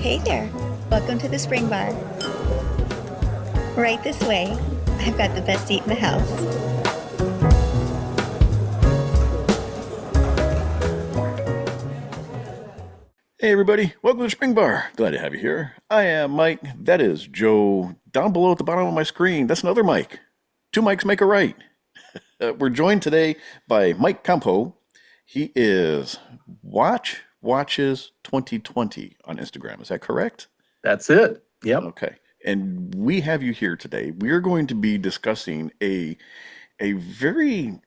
Hey there, welcome to the Spring Bar. Right this way, I've got the best seat in the house. Hey everybody, welcome to the Spring Bar. Glad to have you here. I am Mike, that is Joe. Down below at the bottom of my screen, that's another Mike. Two Mikes make a right. We're joined today by Mike Compeau. He is Watches 2020 on Instagram. Is that correct? That's it. Yep. Okay. And we have you here today. We are going to be discussing a very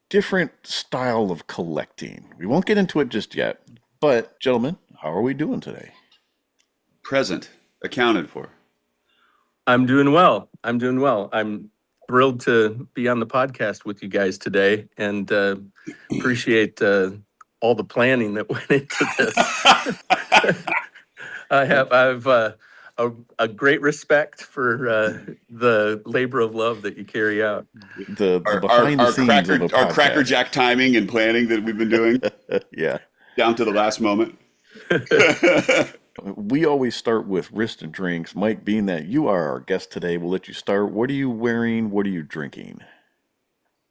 different style of collecting. We won't get into it just yet. But gentlemen, how are we doing today? Present, accounted for. I'm doing well. I'm thrilled to be on the podcast with you guys today and appreciate all the planning that went into this. I have a great respect for the labor of love that you carry out. The behind the scenes of a podcast. Our crackerjack timing and planning that we've been doing. Yeah. Down to the last moment. We always start with wrist and drinks. Mike, being that you are our guest today, we'll let you start. What are you wearing? What are you drinking?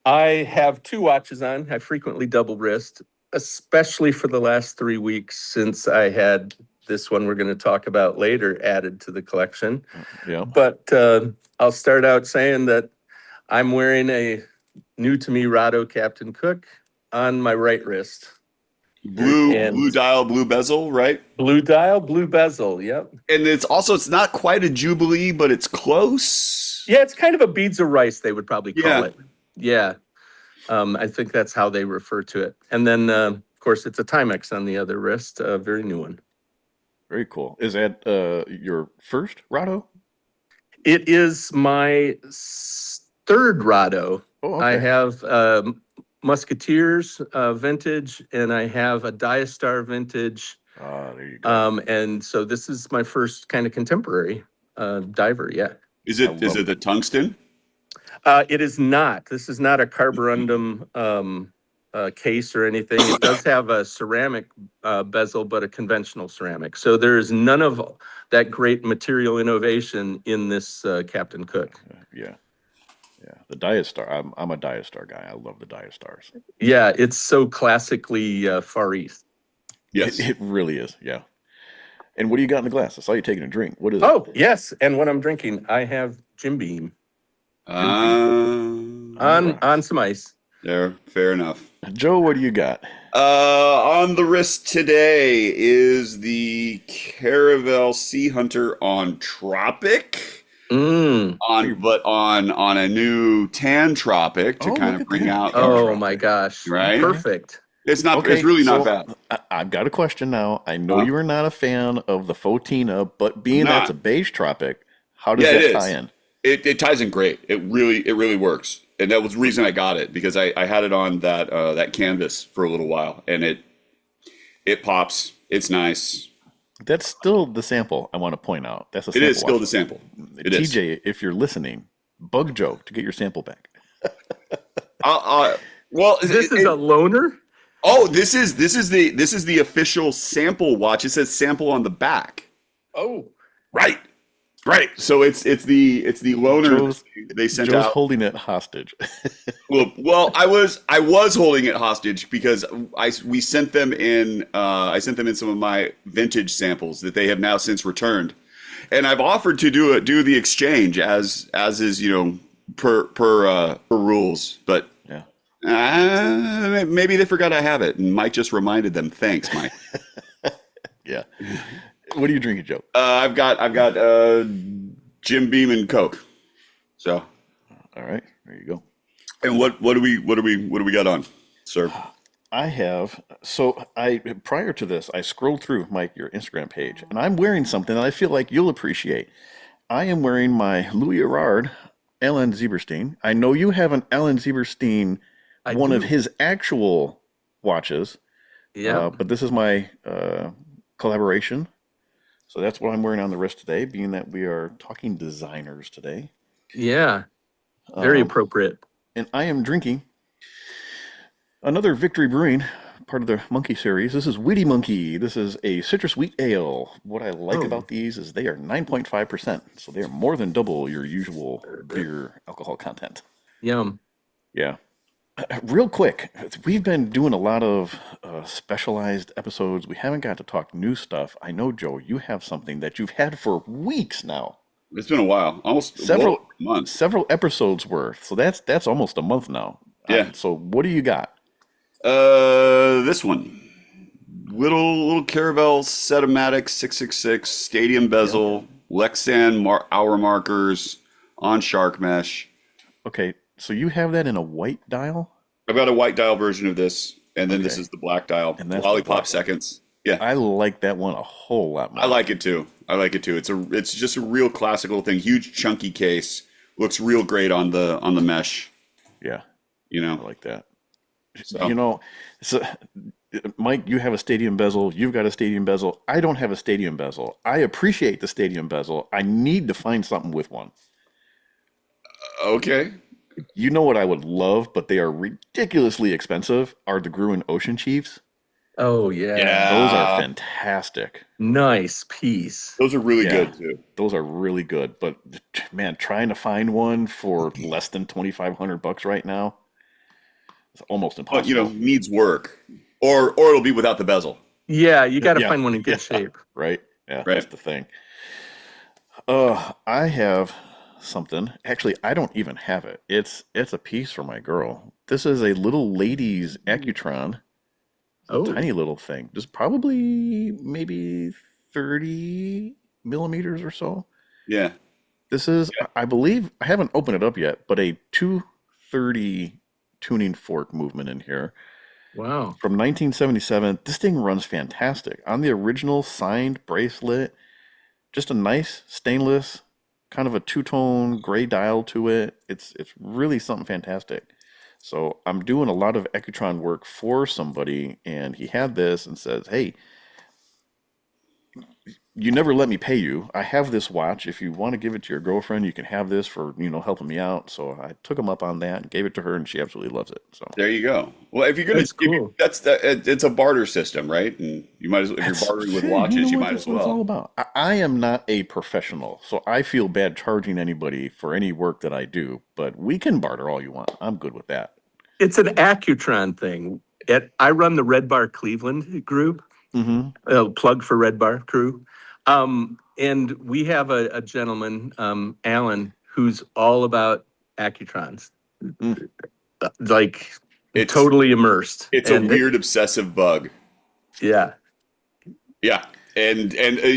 I have two watches on. I frequently double wrist, especially for the last 3 weeks since I had this one we're going to talk about later added to the collection. Yeah. But I'll start out saying that I'm wearing a new to me Rado Captain Cook on my right wrist. Blue dial, blue bezel, right? Blue dial, blue bezel, yep. And it's not quite a Jubilee, but it's close. Yeah, it's kind of a beads of rice, they would probably call it. Yeah. I think that's how they refer to it. And then, of course, it's a Timex on the other wrist, a very new one. Very cool. Is that your first Rado? It is my third Rado. Oh, okay. I have Musketeers vintage, and I have a Diastar vintage. There you go. And so this is my first kind of contemporary diver. Yeah. Is it the tungsten? It is not. This is not a carborundum case or anything. It does have a ceramic bezel, but a conventional ceramic. So there is none of that great material innovation in this Captain Cook. Yeah. Yeah, the Diastar. I'm a Diastar guy. I love the Diastars. Yeah, it's so classically Far East. Yes. It really is, yeah. And what do you got in the glass? I saw you taking a drink. What is it? Oh, yes. And what I'm drinking, I have Jim Beam on some ice. There, fair enough. Joe, what do you got? On the wrist today is the Caravel Sea Hunter on Tropic. On a new tan Tropic to kind of bring out. Oh my gosh! Right, perfect. It's not. Okay, it's really not bad. I've got a question now. I know you are not a fan of the Fotina, but being that's a beige Tropic, how does that tie in? It ties in great. It really works, and that was the reason I got it because I had it on that canvas for a little while, and it pops. It's nice. That's still the sample I want to point out. That's a sample. It is still the sample. TJ, if you're listening, bug Joe to get your sample back. Well, this is a loaner. Oh, this is the official sample watch. It says sample on the back. Oh, right. So it's the loaner they sent Joe's out. Holding it hostage. well, I was holding it hostage because we sent them in. I sent them in some of my vintage samples that they have now since returned, and I've offered to do the exchange as is per rules, but maybe they forgot I have it, and Mike just reminded them. Thanks, Mike. Yeah. What are you drinking, Joe? I've got Jim Beam and Coke. So, all right, there you go. And what do we got on, sir? I have. So prior to this, I scrolled through your Instagram page, and I'm wearing something that I feel like you'll appreciate. I am wearing my Louis Erard Alan Zieberstein. I know you have an Alan Zieberstein, one of his actual watches. Yeah. But this is my collaboration. So that's what I'm wearing on the wrist today, being that we are talking designers today. Yeah, very appropriate. And I am drinking another Victory Brewing part of the monkey series. This is Witty Monkey. This is a citrus wheat ale. What I like Oh. about these is they are 9.5%, so they are more than double your usual beer alcohol content. Yum. Yeah. Real quick, we've been doing a lot of specialized episodes. We haven't got to talk new stuff. I know, Joe, you have something that you've had for weeks now. It's been a while, almost Several months. Several episodes worth. So that's almost a month now. Yeah. So what do you got? This one, little Caravel Setomatic 666 Stadium bezel, Lexan hour markers on shark mesh. Okay, so you have that in a white dial? I've got a white dial version of this, and then this Okay. is the black dial. And that's the Lollipop black one. seconds. Yeah, I like that one a whole lot more. I like it too. It's just a real classical thing. Huge chunky case. Looks real great on the mesh. Yeah, You I know. like that. So, You know, so, Mike, you have a stadium bezel. You've got a stadium bezel. I don't have a stadium bezel. I appreciate the stadium bezel. I need to find something with one. okay. You know what I would love, but they are ridiculously expensive, are the Gruen Ocean Chiefs. Oh, yeah. Yeah. Those are fantastic. Nice piece. Those are really Yeah. good too. Those are really good. But man, trying to find one for less than $2,500 right now, it's almost impossible. But needs work, or it'll be without the bezel. Yeah, you got to Yeah. find one in good Yeah. shape. Right? Yeah, Right. that's the thing. I have something. Actually, I don't even have it. It's a piece for my girl. This is a little ladies Accutron, Oh, tiny little thing. Just probably maybe 30 millimeters or so. Yeah. This is, I believe, I haven't opened it up yet, but a 230 tuning fork movement in here. wow. From 1977. This thing runs fantastic. On the original signed bracelet, just a nice stainless, kind of a two-tone gray dial to it. It's really something fantastic. So I'm doing a lot of Accutron work for somebody, and he had this and says, "Hey, you never let me pay you. I have this watch. If you want to give it to your girlfriend, you can have this for, helping me out." So I took him up on that and gave it to her, and she absolutely loves it. So There you go. Well, if you're gonna, That's cool. it's a barter system, right? And you might as well, if you're bartering with Hey, watches, know you what? might That's as what it's all well. about. I am not a professional, so I feel bad charging anybody for any work that I do, but we can barter all you want. I'm good with that. It's an Accutron thing. I run the Red Bar Cleveland group, Mm-hmm. plug for Red Bar crew. And we have a gentleman, Alan, who's all about Accutrons, Mm. like It's totally immersed. it's a And weird obsessive bug. yeah. Yeah. And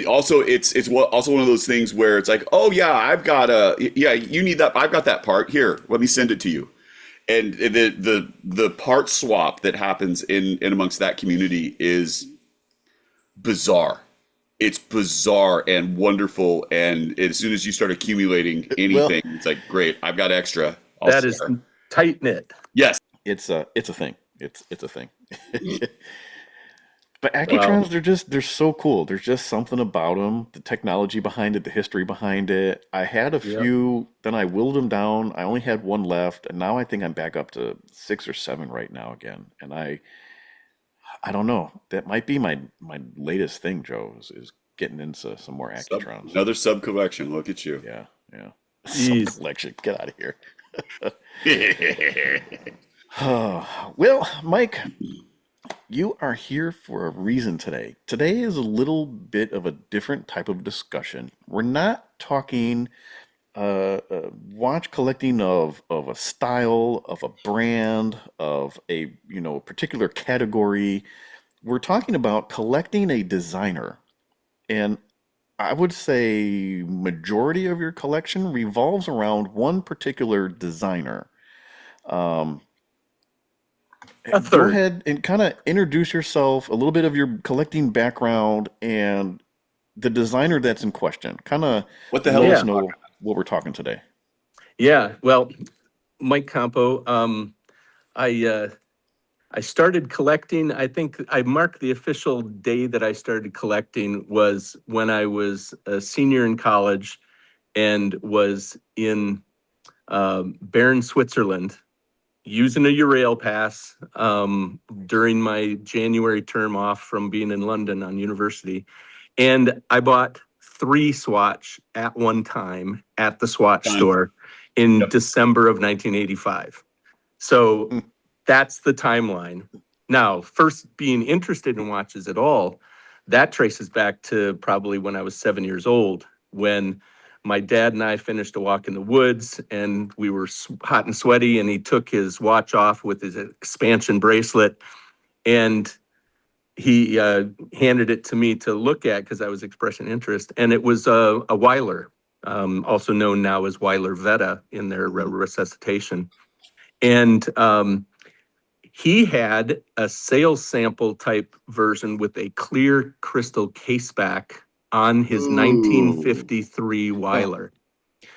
also it's also one of those things where it's like, oh yeah, you need that. I've got that part here. Let me send it to you. And the part swap that happens in amongst that community is bizarre. It's bizarre and wonderful. And as soon as you start accumulating anything, it's like, great, I've got extra. I'll That is share. tight knit. Yes. It's a thing. It's a thing. But Accutrons, they're so cool. There's just something about them, the technology behind it, the history behind it. I had a Yep. few, then I whittled them down. I only had one left, and now I think I'm back up to 6 or 7 right now again. And I don't know. That might be my latest thing, Joe, is getting into some more Accutrons. Another sub collection. Look at you. Yeah. Jeez. Some collection. Get out of here. Well, Mike, you are here for a reason today. Today is a little bit of a different type of discussion. We're not talking watch collecting of a style, of a brand, of a particular category. We're talking about collecting a designer. And I would say majority of your collection revolves around one particular designer. Um, A Go third. ahead and kind of introduce yourself, a little bit of your collecting background, and the designer that's in question. Kind of What the hell let Yeah. us know what we're talking today. Yeah. Well, Mike Compeau, I started collecting. I think I marked the official day that I started collecting was when I was a senior in college and was in Bern, Switzerland, using a Eurail pass during my January term off from being in London on university. And I bought 3 Swatch at one time at the Swatch Done. store in Yep. December of 1985. So that's the timeline. Now, first being interested in watches at all, that traces back to probably when I was 7 years old, when my dad and I finished a walk in the woods and we were hot and sweaty, and he took his watch off with his expansion bracelet, and he handed it to me to look at because I was expressing interest. And it was a Weiler, also known now as Weiler Vetta in their resuscitation. And he had a sales sample type version with a clear crystal caseback on his Ooh. 1953 Weiler.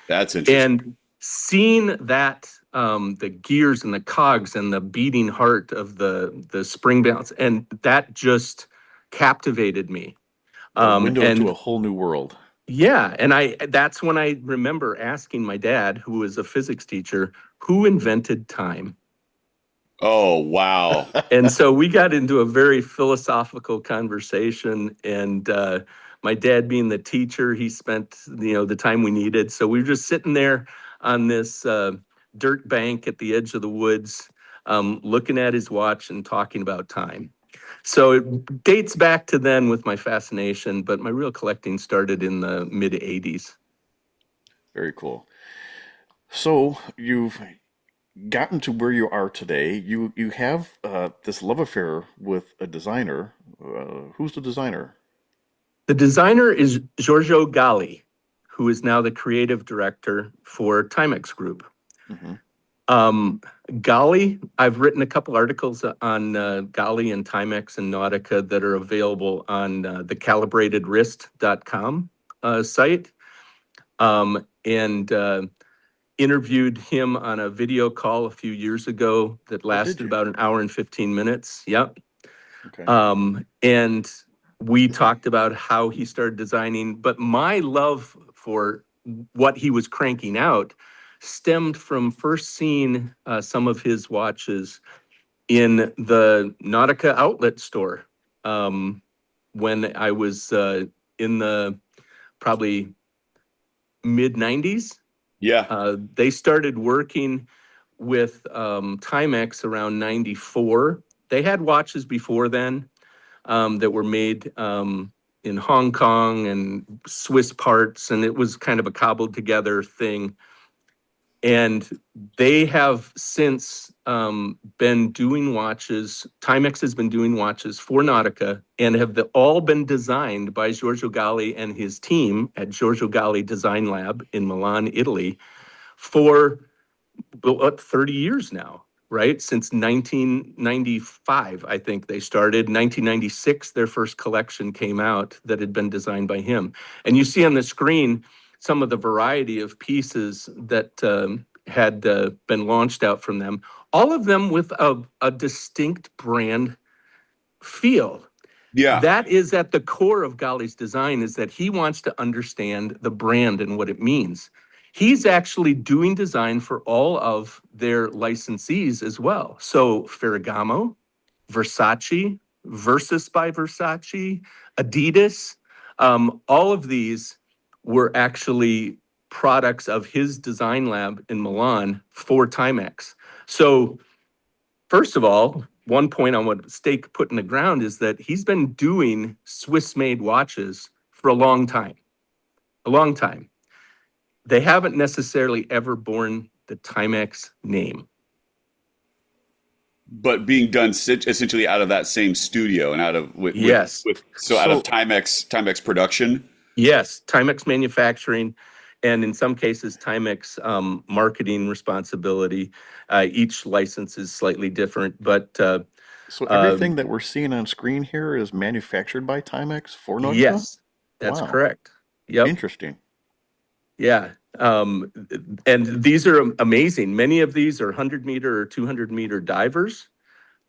That's interesting. And seeing that, the gears and the cogs and the beating heart of the spring balance, and that just captivated me. A window and to a whole new world. yeah, and that's when I remember asking my dad, who was a physics teacher, who invented time? Oh, wow. And so we got into a very philosophical conversation, and my dad being the teacher, he spent, the time we needed. So we were just sitting there on this dirt bank at the edge of the woods, looking at his watch and talking about time. So it dates back to then with my fascination, but my real collecting started in the mid 80s. Very cool. So you've gotten to where you are today. You have this love affair with a designer. Who's the designer? The designer is Giorgio Galli, who is now the creative director for Timex Group. Mm-hmm. Galli, I've written a couple articles on Galli and Timex and Nautica that are available on the calibratedwrist.com site. And interviewed him on a video call a few years ago that lasted about an hour and 15 minutes. Yep. Okay. And we talked about how he started designing, but my love for what he was cranking out stemmed from first seeing some of his watches in the Nautica outlet store when I was in the probably mid 90s. Yeah. They started working with Timex around 94. They had watches before then that were made in Hong Kong and Swiss parts, and it was kind of a cobbled together thing. And they have since been doing watches. Timex has been doing watches for Nautica, and have all been designed by Giorgio Galli and his team at Giorgio Galli Design Lab in Milan, Italy, for 30 years now, right? Since 1995, I think they started. 1996, their first collection came out that had been designed by him. And you see on the screen some of the variety of pieces that had been launched out from them, all of them with a distinct brand feel. Yeah. That is at the core of Galli's design, is that he wants to understand the brand and what it means. He's actually doing design for all of their licensees as well. So Ferragamo, Versace, Versus by Versace, Adidas, all of these were actually products of his design lab in Milan for Timex. So first of all, one point I want to stake put in the ground is that he's been doing Swiss-made watches for a long time. A long time. They haven't necessarily ever borne the Timex name. But being done essentially out of that same studio and out of Yes. Out of Timex production. Yes, Timex manufacturing, and in some cases Timex marketing responsibility. Each license is slightly different, but so everything that we're seeing on screen here is manufactured by Timex for Nautica? Yes, that's Wow. correct. Yep. Interesting. Yeah. And these are amazing. Many of these are 100 meter or 200 meter divers.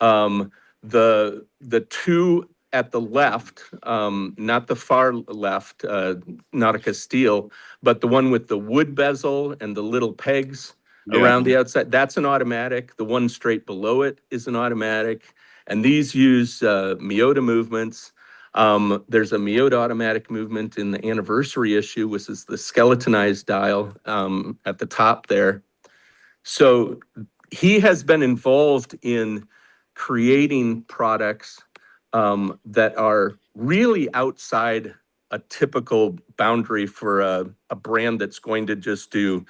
The two at the left, not the far left, Nautica steel, but the one with the wood bezel and the little pegs, around the outside. That's an automatic. The one straight below it is an automatic. And these use Miyota movements. There's a Miyota automatic movement in the anniversary issue, which is the skeletonized dial at the top there. So he has been involved in creating products that are really outside a typical boundary for a brand that's going to just do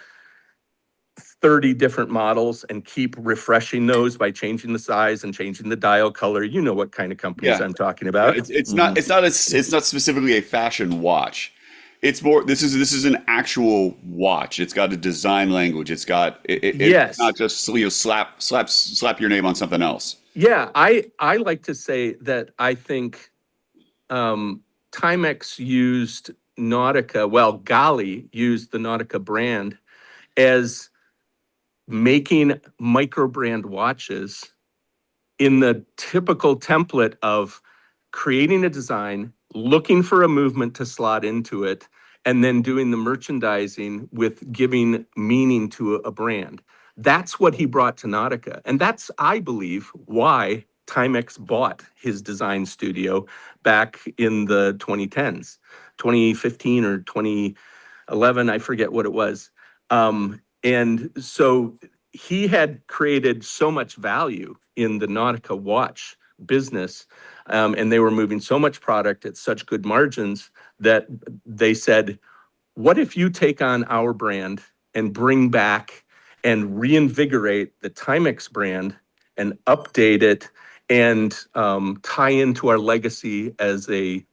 30 different models and keep refreshing those by changing the size and changing the dial color. You know what kind of companies I'm talking about. It's not specifically a fashion watch. It's more, this is an actual watch. It's got a design language. It's got it's not just slap your name on something else. Yeah, I like to say that I think Timex used Nautica, well, Galli used the Nautica brand as making micro brand watches in the typical template of creating a design, looking for a movement to slot into it, and then doing the merchandising with giving meaning to a brand. That's what he brought to Nautica. And that's, I believe, why Timex bought his design studio back in the 2010s, 2015 or 2011, I forget what it was. And so he had created so much value in the Nautica watch business, and they were moving so much product at such good margins that they said, what if you take on our brand and bring back and reinvigorate the Timex brand and update it and tie into our legacy as a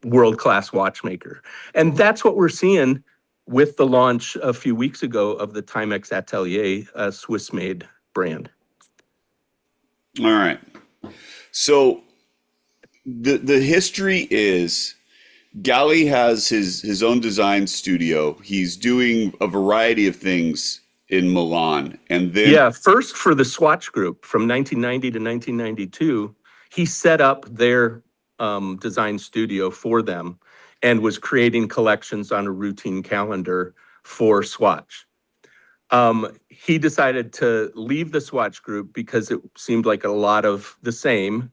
world-class watchmaker? And that's what we're seeing with the launch a few weeks ago of the Timex Atelier, a Swiss-made brand. All right. So the history is Galli has his own design studio. He's doing a variety of things in Milan. And then first for the Swatch Group from 1990 to 1992, he set up their design studio for them and was creating collections on a routine calendar for Swatch. He decided to leave the Swatch Group because it seemed like a lot of the same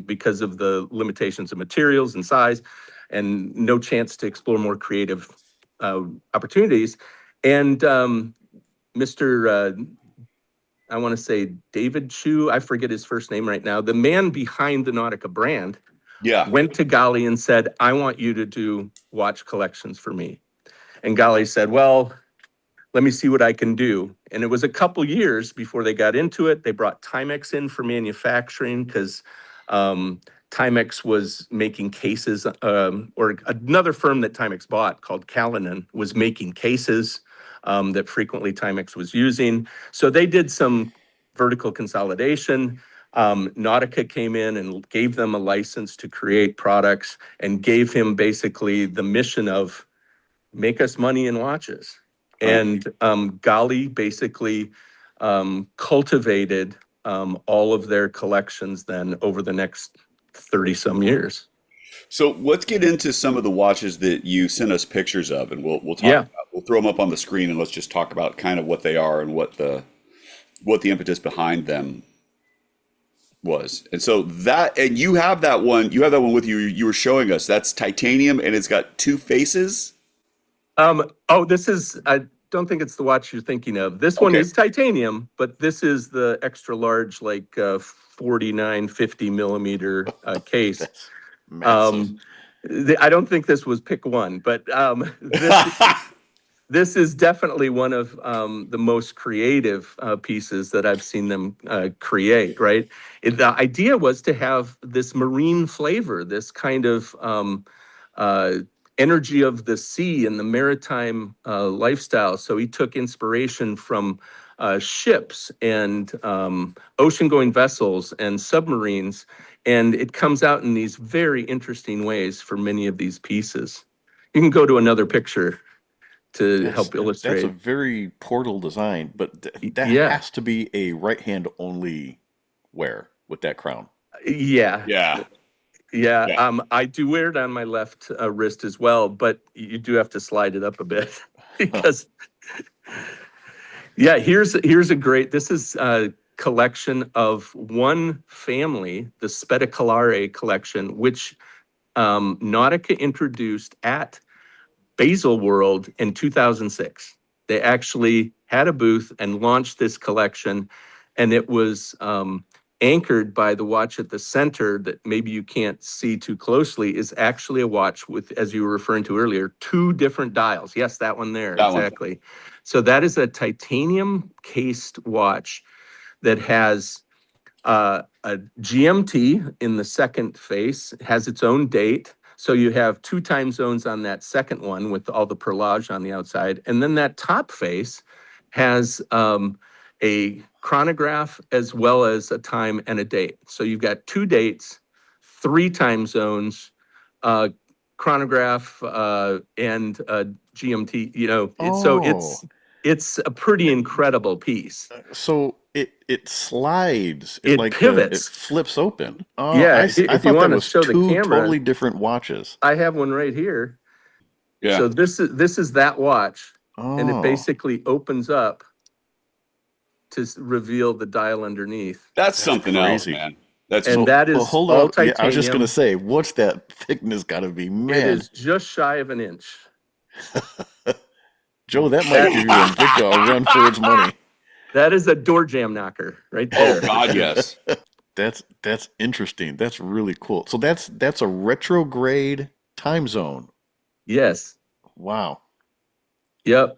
because of the limitations of materials and size and no chance to explore more creative opportunities. And Mr. I want to say David Chu, I forget his first name right now, the man behind the Nautica brand, went to Galli and said, I want you to do watch collections for me. And Galli said, well, let me see what I can do. And it was a couple years before they got into it. They brought Timex in for manufacturing because Timex was making cases, or another firm that Timex bought called Callinan was making cases that frequently Timex was using. So they did some vertical consolidation. Nautica came in and gave them a license to create products and gave him basically the mission of make us money in watches. And Galli basically cultivated all of their collections then over the next 30 some years. So let's get into some of the watches that you sent us pictures of, and we'll talk about, we'll throw them up on the screen and let's just talk about kind of what they are and what the impetus behind them was. And so and you have that one with you. You were showing us. That's titanium, and it's got two faces. This is, I don't think it's the watch you're thinking of. This one is titanium, but this is the extra large, like 49, 50 millimeter case. I don't think this was pick one, but this is definitely one of the most creative pieces that I've seen them create, right? The idea was to have this marine flavor, this kind of energy of the sea and the maritime lifestyle. So he took inspiration from ships and ocean-going vessels and submarines, and it comes out in these very interesting ways for many of these pieces. You can go to another picture to help illustrate. That's a very portal design, but that has to be a right-hand only wear with that crown. Yeah. I do wear it on my left wrist as well, but you do have to slide it up a bit because Yeah, here's a great, this is a collection of one family, the Spettacolare collection, which Nautica introduced at Basel World in 2006. They actually had a booth and launched this collection, and it was anchored by the watch at the center that maybe you can't see too closely is actually a watch with, as you were referring to earlier, 2 different dials. Yes, that one there, That one. exactly. So that is a titanium cased watch that has a GMT in the second face, has its own date. So you have 2 time zones on that second one with all the perlage on the outside. And then that top face has a chronograph as well as a time and a date. So you've got 2 dates, 3 time zones, chronograph and GMT, you know, so it's a pretty incredible piece. So it slides. It it pivots. flips open. Oh, Yeah, I if thought you that wanna was show the 2 camera. totally different watches. I have one right here. Yeah. So this is that watch, and it Oh. basically opens up to reveal the dial underneath. That's something else, crazy. man. That's And that is hold all up. Yeah, I was just titanium. gonna say, what's that thickness got to be, It man? is just shy of an inch. Joe, that might give you Invicta a run for its money. That is a door jam knocker right oh there. God, yes. That's interesting. That's really cool. So that's a retrograde time zone. Yes. Wow. Yep.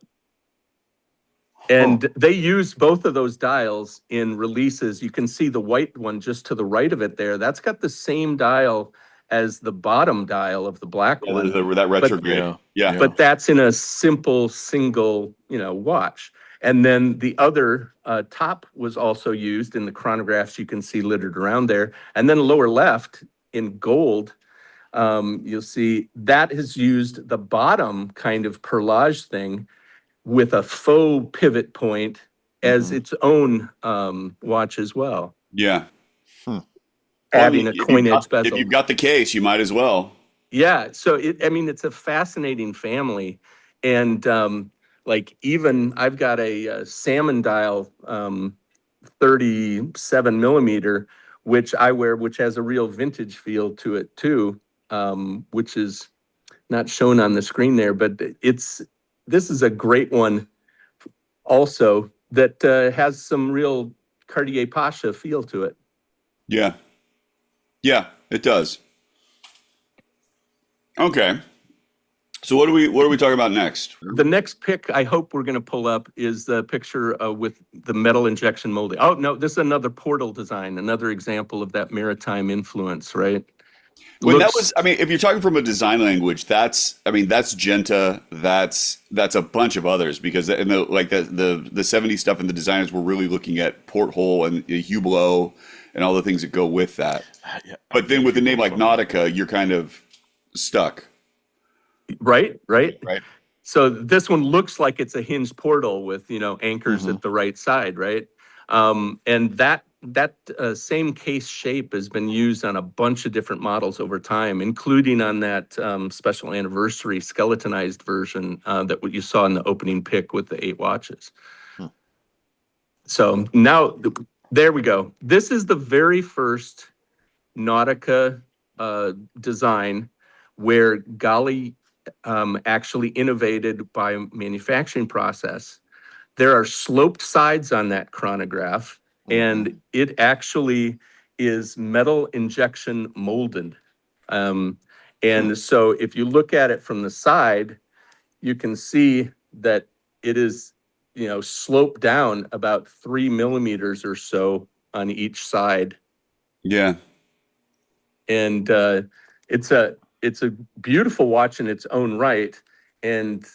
And they use both of those dials in releases. You can see the white one just to the right of it there. That's got the same dial as the bottom dial of the black one. That retrograde. Yeah. But that's in a simple single, watch. And then the other top was also used in the chronographs you can see littered around there. And then lower left in gold, you'll see that has used the bottom kind of perlage thing with a faux pivot point as its own watch as well. Yeah. Adding Well, a coin edge If bezel. you've got the case, you might as well. Yeah, so it's a fascinating family, and even I've got a salmon dial, 37 millimeter, which I wear, which has a real vintage feel to it too, which is not shown on the screen there, but this is a great one, also that has some real Cartier Pasha feel to it. Yeah. Yeah, it does. Okay. So what are we talking about next? The next pic I hope we're going to pull up is the picture with the metal injection molding. Oh, no, this is another portal design, another example of that maritime influence, right? When that was, if you're talking from a design language, that's Genta, that's a bunch of others, because in the 70s stuff and the designers were really looking at porthole and Hublot and all the things that go with that. Yeah, but then with a name like Nautica, you're kind of stuck. Right. So this one looks like it's a hinged portal with, anchors at the right side, right? And that same case shape has been used on a bunch of different models over time, including on that special anniversary skeletonized version that what you saw in the opening pic with the 8 watches. So now, there we go. This is the very first Nautica design where Galli actually innovated by manufacturing process. There are sloped sides on that chronograph, and it actually is metal injection molded. And so if you look at it from the side, you can see that it is, sloped down about 3 millimeters or so on each side. Yeah. And it's a beautiful watch in its own right. And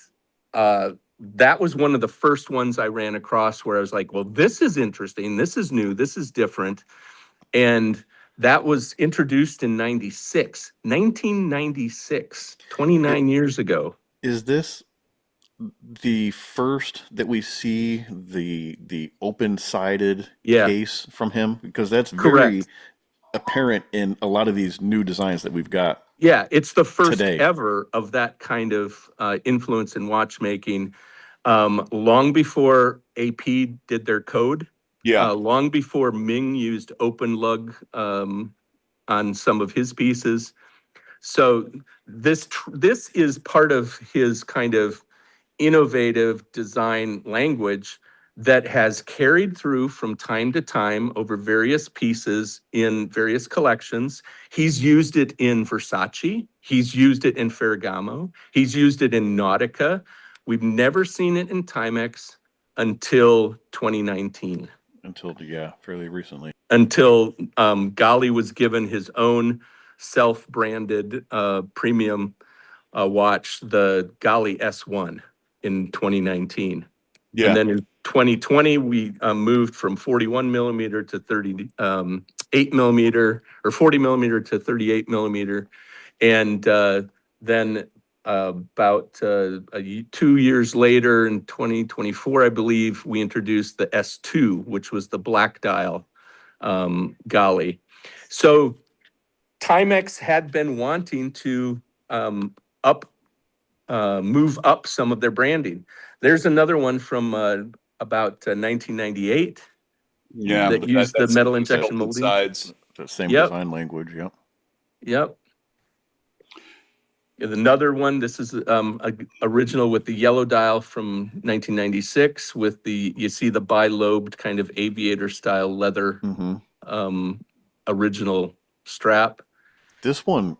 that was one of the first ones I ran across where I was like, well, this is interesting. This is new. This is different. And that was introduced in 1996, 29 years ago. Is this the first that we see the open-sided case from him? Because that's very apparent in a lot of these new designs that we've got. Yeah, it's the first today. ever of that kind of influence in watchmaking. Long before AP did their code. Yeah. Long before Ming used open lug on some of his pieces. So this is part of his kind of innovative design language that has carried through from time to time over various pieces in various collections. He's used it in Versace. He's used it in Ferragamo. He's used it in Nautica. We've never seen it in Timex until 2019. Until, yeah, fairly recently. Until Galli was given his own self-branded premium watch, the Galli S1 in 2019. Yeah. And then in 2020, we moved from 41 millimeter to 38 millimeter, or 40 millimeter to 38 millimeter. And then about 2 years later, in 2024, I believe, we introduced the S2, which was the black dial Galli. So Timex had been wanting to move up some of their branding. There's another one from about 1998 Yeah. that used the metal injection molding. Sides. The same Yep. design language, yep. Yep. Another one, this is original with the yellow dial from 1996 with you see the bi-lobed kind of aviator style leather original strap. This one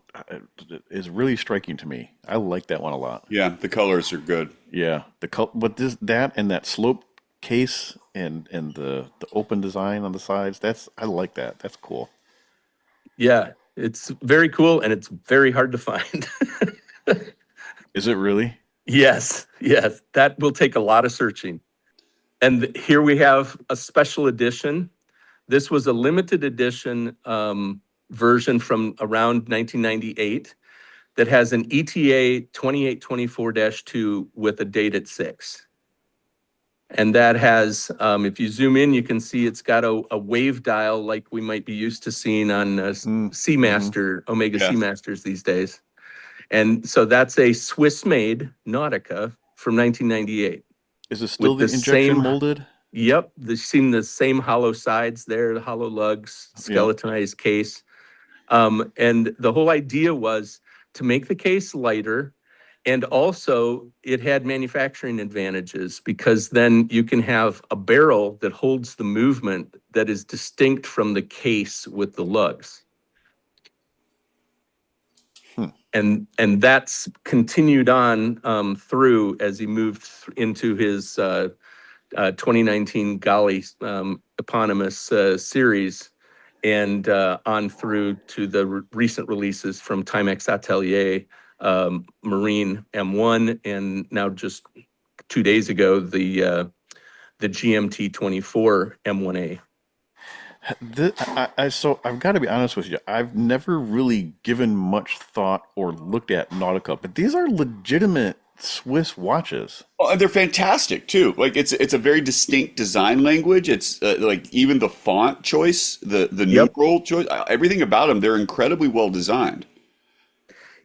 is really striking to me. I like that one a lot. Yeah, the colors are good. Yeah, but that and that slope case and the open design on the sides, I like that. That's cool. Yeah, it's very cool and it's very hard to find. Is it really? Yes, that will take a lot of searching. And here we have a special edition. This was a limited edition version from around 1998 that has an ETA 2824-2 with a date at 6. And that has, if you zoom in, you can see it's got a wave dial like we might be used to seeing on Seamaster, Omega Seamasters these days. And so that's a Swiss-made Nautica from 1998. Is it still the injection same molded? Yep, they've seen the same hollow sides there, the hollow lugs, skeletonized case. And the whole idea was to make the case lighter, and also it had manufacturing advantages because then you can have a barrel that holds the movement that is distinct from the case with the lugs. And that's continued on through as he moved into his 2019 Galli eponymous series, and on through to the recent releases from Timex Atelier, Marine M1, and now just 2 days ago, the GMT 24 M1A. So I've got to be honest with you. I've never really given much thought or looked at Nautica, but these are legitimate Swiss watches. Oh, and they're fantastic too. Like it's a very distinct design language. It's like even the font choice, the numeral choice, everything about them, they're incredibly well designed.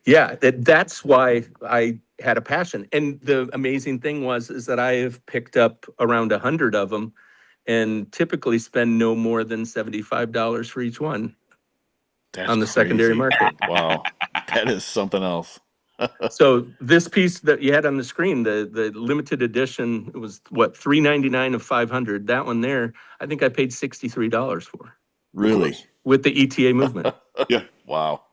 Yeah, that's why I had a passion. And the amazing thing is that I have picked up around 100 of them and typically spend no more than $75 for each one. That's on the secondary crazy. market. Wow, that is something else. So this piece that you had on the screen, the limited edition, it was what, $399 of 500. That one there, I think I paid $63 for. Really? With the ETA movement. Yeah. Wow.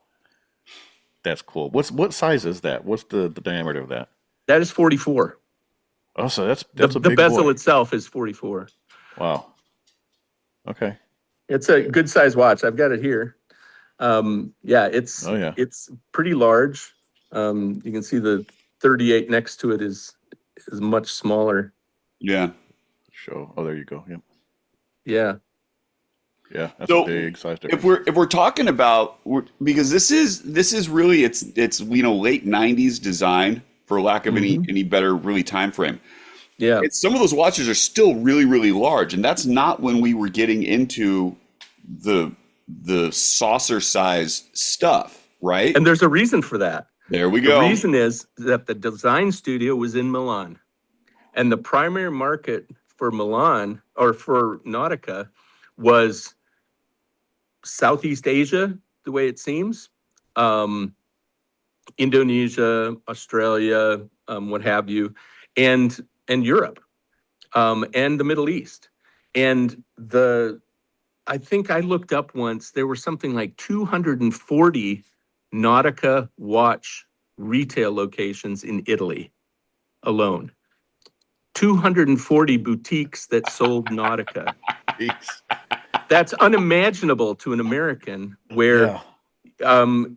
That's cool. What size is that? What's the diameter of that? That is 44. Oh, so that's The a big bezel boy. itself is 44. Wow. Okay. It's a good size watch. I've got it here. It's it's pretty large. You can see the 38 next to it is much smaller. Yeah. Show. Oh, there you go. Yep. Yeah. Yeah, that's So, a big size difference. If we're talking about, because this is really it's late 90s design, for lack of any better really time frame. Yeah. Some of those watches are still really, really large, and that's not when we were getting into the saucer size stuff, right? And there's a reason for that. There we The go. reason is that the design studio was in Milan, and the primary market for Milan or for Nautica was Southeast Asia, the way it seems. Indonesia, Australia, what have you, and Europe, and the Middle East. And I think I looked up once, there were something like 240 Nautica watch retail locations in Italy alone. 240 boutiques that sold Nautica. Jeez. That's unimaginable to an American, where Yeah.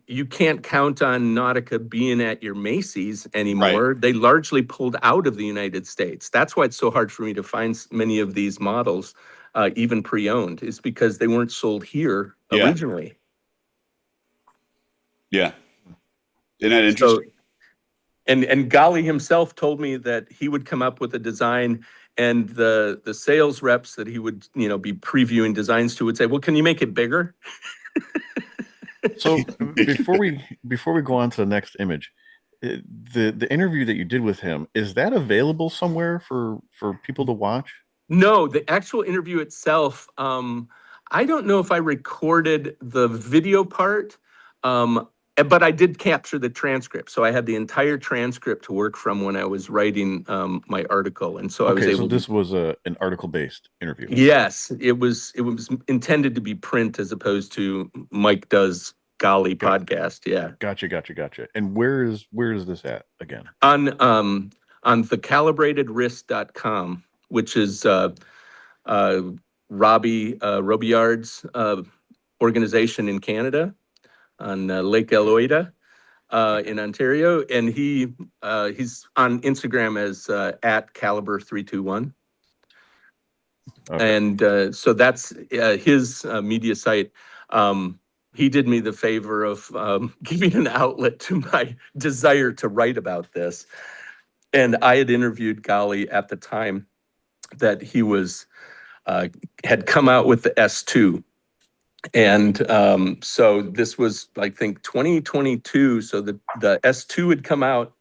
you can't count on Nautica being at your Macy's anymore. They largely pulled out of the United States. That's why it's so hard for me to find many of these models, even pre-owned, is because they weren't sold here Yeah. originally. Yeah. Isn't that So, interesting? and Galli himself told me that he would come up with a design, and the sales reps that he would, be previewing designs to would say, "Well, can you make it bigger?" So before we go on to the next image, the interview that you did with him, is that available somewhere for people to watch? No, the actual interview itself, I don't know if I recorded the video part, but I did capture the transcript. So I had the entire transcript to work from when I was writing my article, and so I was Okay, so able this to. was an article-based interview. Yes, it was intended to be print as opposed to Mike Does Galli podcast. Yeah, Gotcha. And where is this at again? on thecalibratedwrist.com, which is Robbie Robillard's organization in Canada, on Lake Eloida in Ontario, and he's on Instagram as at Caliber321. Okay. And so that's his media site. He did me the favor of giving an outlet to my desire to write about this. And I had interviewed Galli at the time that he had come out with the S2. And so this was, I think, 2022. So the S2 had come out,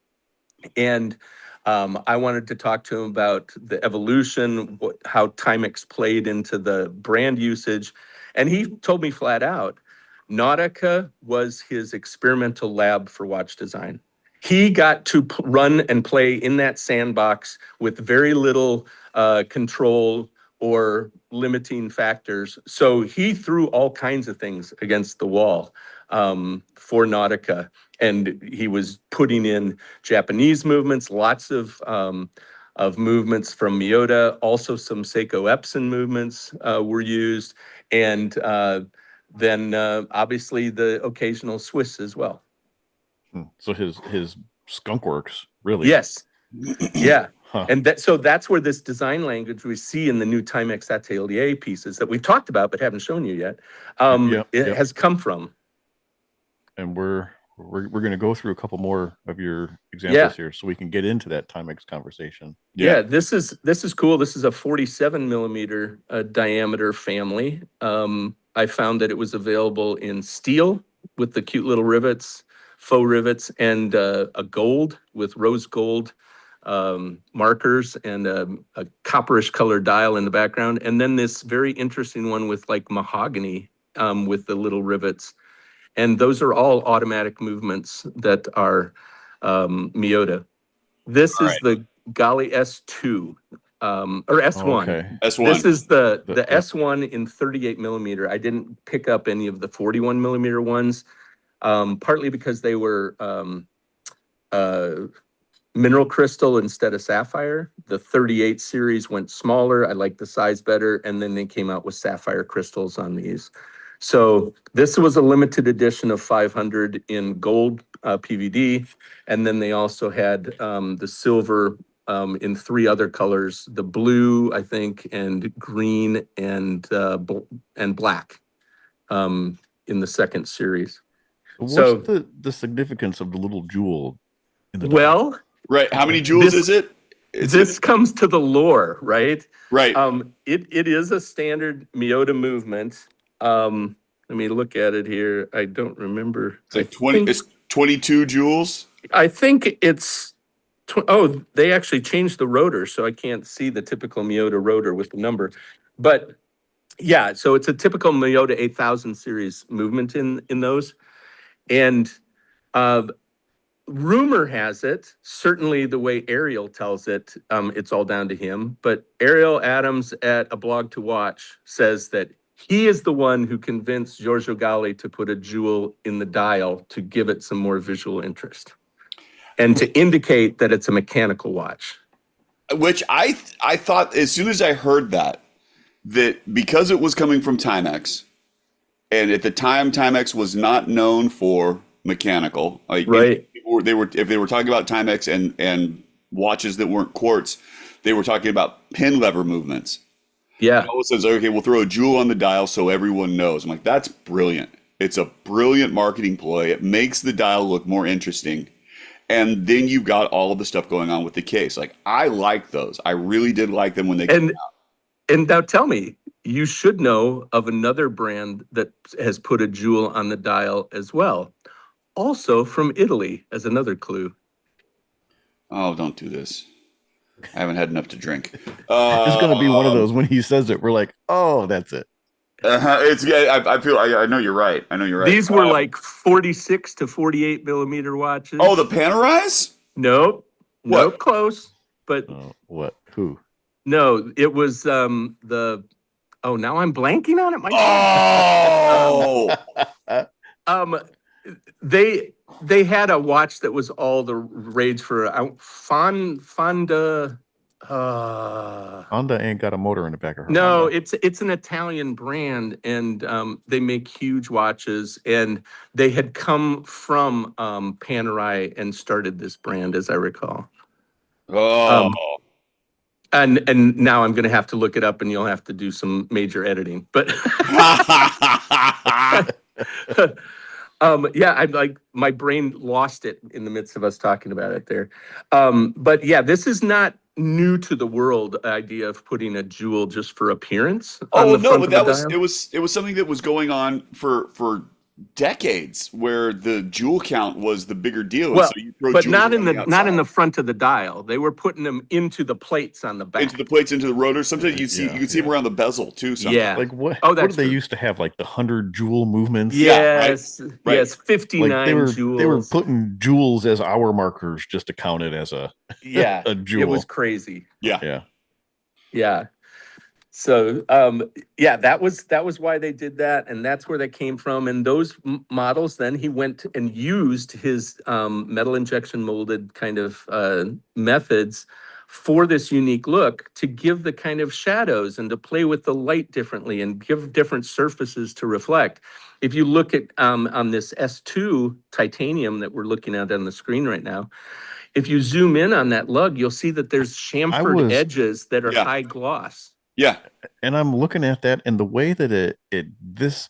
and I wanted to talk to him about the evolution, how Timex played into the brand usage. And he told me flat out, Nautica was his experimental lab for watch design. He got to run and play in that sandbox with very little control or limiting factors. So he threw all kinds of things against the wall for Nautica. And he was putting in Japanese movements, lots of movements from Miyota. Also, some Seiko Epson movements were used, and then obviously the occasional Swiss as well. So his skunk works, really. Yes. Yeah. Huh. And so that's where this design language we see in the new Timex Atelier pieces that we've talked about but haven't shown you yet, it has come from. And we're going to go through a couple more of your examples here so we can get into that Timex conversation. Yeah, this is cool. This is a 47 millimeter diameter family. I found that it was available in steel with the cute little rivets, faux rivets, and a gold with rose gold markers, and a copperish colored dial in the background. And then this very interesting one with like mahogany with the little rivets. And those are all automatic movements that are Miyota. This is the Galli S2 or S1. Okay. S1. This is the S1 in 38 millimeter. I didn't pick up any of the 41 millimeter ones, partly because they were mineral crystal instead of sapphire. The 38 series went smaller. I liked the size better. And then they came out with sapphire crystals on these. So this was a limited edition of 500 in gold PVD. And then they also had the silver in 3 other colors, the blue, I think, and green and black in the second series. What's So the significance of the little jewel in the well, Right. How many jewels is it? This comes to the lore, right? Right. It is a standard Miyota movement. Let me look at it here. I don't remember. It's like 20. It's 22 jewels. I think it's Oh, they actually changed the rotor, so I can't see the typical Miyota rotor with the number. But yeah, so it's a typical Miyota 8000 series movement in those. And uh, rumor has it, certainly the way Ariel tells it, it's all down to him. But Ariel Adams at A Blog to Watch says that he is the one who convinced Giorgio Galli to put a jewel in the dial to give it some more visual interest and to indicate that it's a mechanical watch. Which I thought as soon as I heard that because it was coming from Timex, and at the time Timex was not known for mechanical. Like Right. if they were talking about Timex and watches that weren't quartz, they were talking about pin lever movements. Yeah. And all it says, okay, we'll throw a jewel on the dial so everyone knows. I'm like, that's brilliant. It's a brilliant marketing ploy. It makes the dial look more interesting. And then you've got all of the stuff going on with the case. Like, I like those. I really did like them when they came out. And now tell me, you should know of another brand that has put a jewel on the dial as well. Also from Italy, as another clue. Oh, don't do this. I haven't had enough to drink. It's going to be one of those when he says it, we're like, oh, that's it. I know you're right. I know you're right. These were like 46 to 48 millimeter watches. Oh, the Panerais? Nope. What? Nope, close. But What? Who? no, it was now I'm blanking on it. Oh, They had a watch that was all the rage for Fonda. Honda ain't got a motor in the back of her. No, Honda. it's an Italian brand, and they make huge watches. And they had come from Panerai and started this brand, as I recall. oh. And now I'm going to have to look it up, and you'll have to do some major editing. But yeah, I'm like, my brain lost it in the midst of us talking about it there. But yeah, this is not new to the world idea of putting a jewel just for appearance. Oh on the no, front but of the that was dial. it was something that was going on for decades, where the jewel count was the bigger deal. And Well, so you throw but jewels not in around the not in outside. the front of the dial. They were putting them into the plates on the back. Into the plates, into the rotors. Sometimes you Yeah, could see them around the bezel too. Sometimes. Yeah. Like what? Oh, What that's did they true. used to have? Like the 100 jewel movements. Yeah, right, Yes, right. yes, 59 Like they were jewels. putting jewels as hour markers just to count it as a Yeah, a it jewel. was crazy. Yeah. Yeah. Yeah. So, yeah, that was why they did that, and that's where they came from. And those models, then he went and used his metal injection molded kind of methods for this unique look to give the kind of shadows and to play with the light differently and give different surfaces to reflect. If you look at on this S2 titanium that we're looking at on the screen right now, if you zoom in on that lug, you'll see that there's chamfered edges that are Yeah. high gloss. Yeah. And I'm looking at that, and the way that this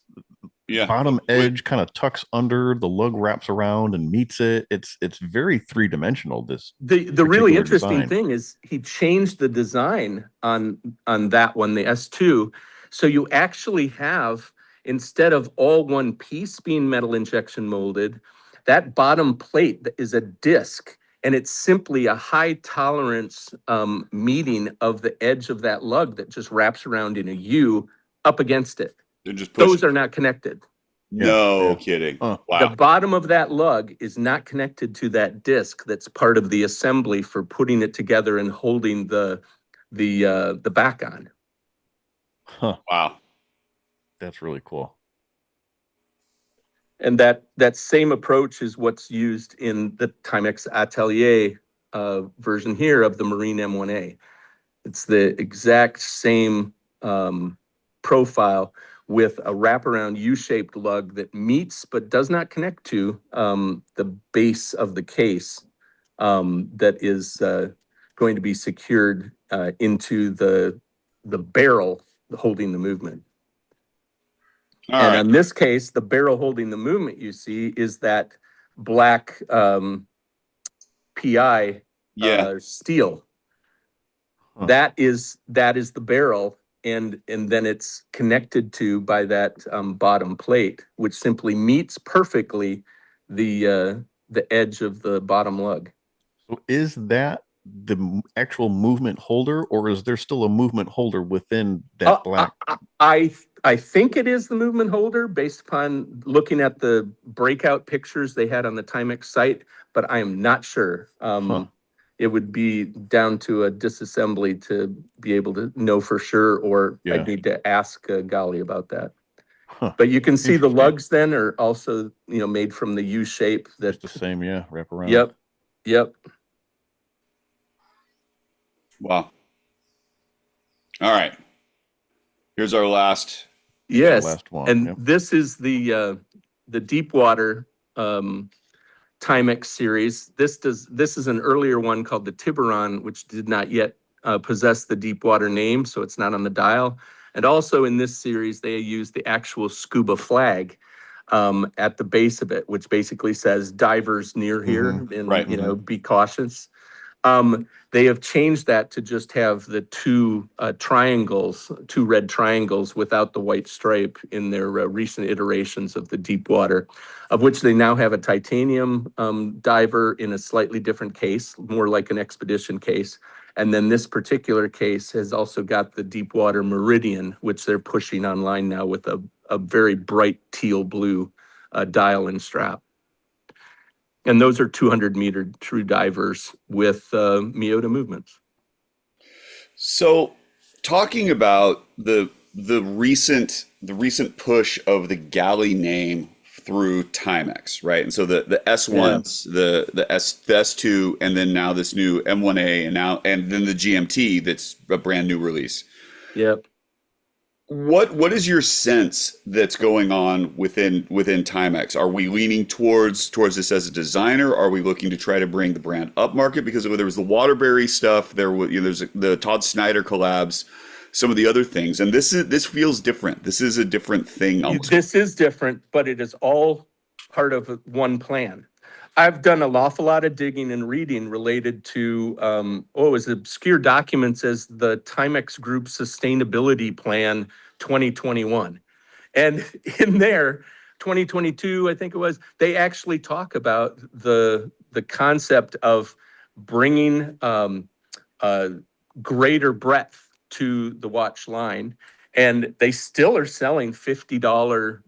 Yeah. bottom edge kind of tucks under, the lug wraps around and meets it. It's very three-dimensional. The really particular interesting design. thing is he changed the design on that one, the S2. So you actually have, instead of all one piece being metal injection molded, that bottom plate is a disc, and it's simply a high tolerance meeting of the edge of that lug that just wraps around in a U up against it. They're just pushing. Those are not connected. No Yeah. kidding. Huh. The Wow. bottom of that lug is not connected to that disc that's part of the assembly for putting it together and holding the back on. Huh. Wow. That's really cool. And that same approach is what's used in the Timex Atelier version here of the Marine M1A. It's the exact same profile with a wraparound U-shaped lug that meets but does not connect to the base of the case that is going to be secured into the barrel holding the movement. All And right. in this case, the barrel holding the movement you see is that black PI Yeah. steel. Huh. That is the barrel, and then it's connected to by that bottom plate, which simply meets perfectly the edge of the bottom lug. So is that the actual movement holder, or is there still a movement holder within that black? I think it is the movement holder based upon looking at the breakout pictures they had on the Timex site, but I am not sure. It would be down to a disassembly to be able to know for sure, or Yeah. I'd need to ask Galli about that. Huh. But you can see the Interesting. lugs then are also, made from the U shape that. Just the same, yeah, wrap around. Yep. Wow. All right. Here's our last. Yes, last one. and Yep. this is the deep water Timex series. This is an earlier one called the Tiburon, which did not yet possess the deep water name, so it's not on the dial. And also in this series, they use the actual scuba flag at the base of it, which basically says divers near here, and Right. be cautious. They have changed that to just have the two red triangles without the white stripe in their recent iterations of the deep water, of which they now have a titanium diver in a slightly different case, more like an expedition case. And then this particular case has also got the deep water Meridian, which they're pushing online now with a very bright teal blue dial and strap. And those are 200-meter true divers with Miota movements. So, talking about the recent push of the Galli name through Timex, right? And so the S1s, the S2, and then now this new M1A, and then the GMT that's a brand new release. Yep. What is your sense that's going on within Timex? Are we leaning towards this as a designer? Are we looking to try to bring the brand up market? Because there was the Waterbury stuff, there's the Todd Snyder collabs, some of the other things, and this feels different. This is a different thing. Almost. This is different, but it is all part of one plan. I've done an awful lot of digging and reading related to as obscure documents as the Timex Group Sustainability Plan 2021. And in there, 2022, I think it was, they actually talk about the concept of bringing greater breadth to the watch line. And they still are selling $50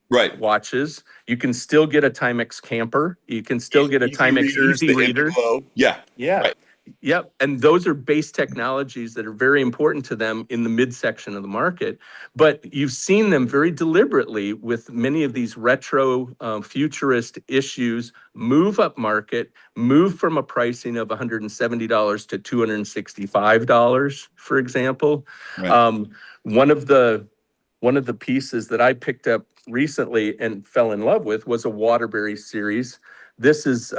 right. watches. You can still get a Timex camper. You can still get a Timex Easy Reader. Yeah. Right. Yep. And those are base technologies that are very important to them in the midsection of the market. But you've seen them very deliberately with many of these retro futurist issues move up market, move from a pricing of $170 to $265, for example. Right. One of the pieces that I picked up recently and fell in love with was a Waterbury series. This is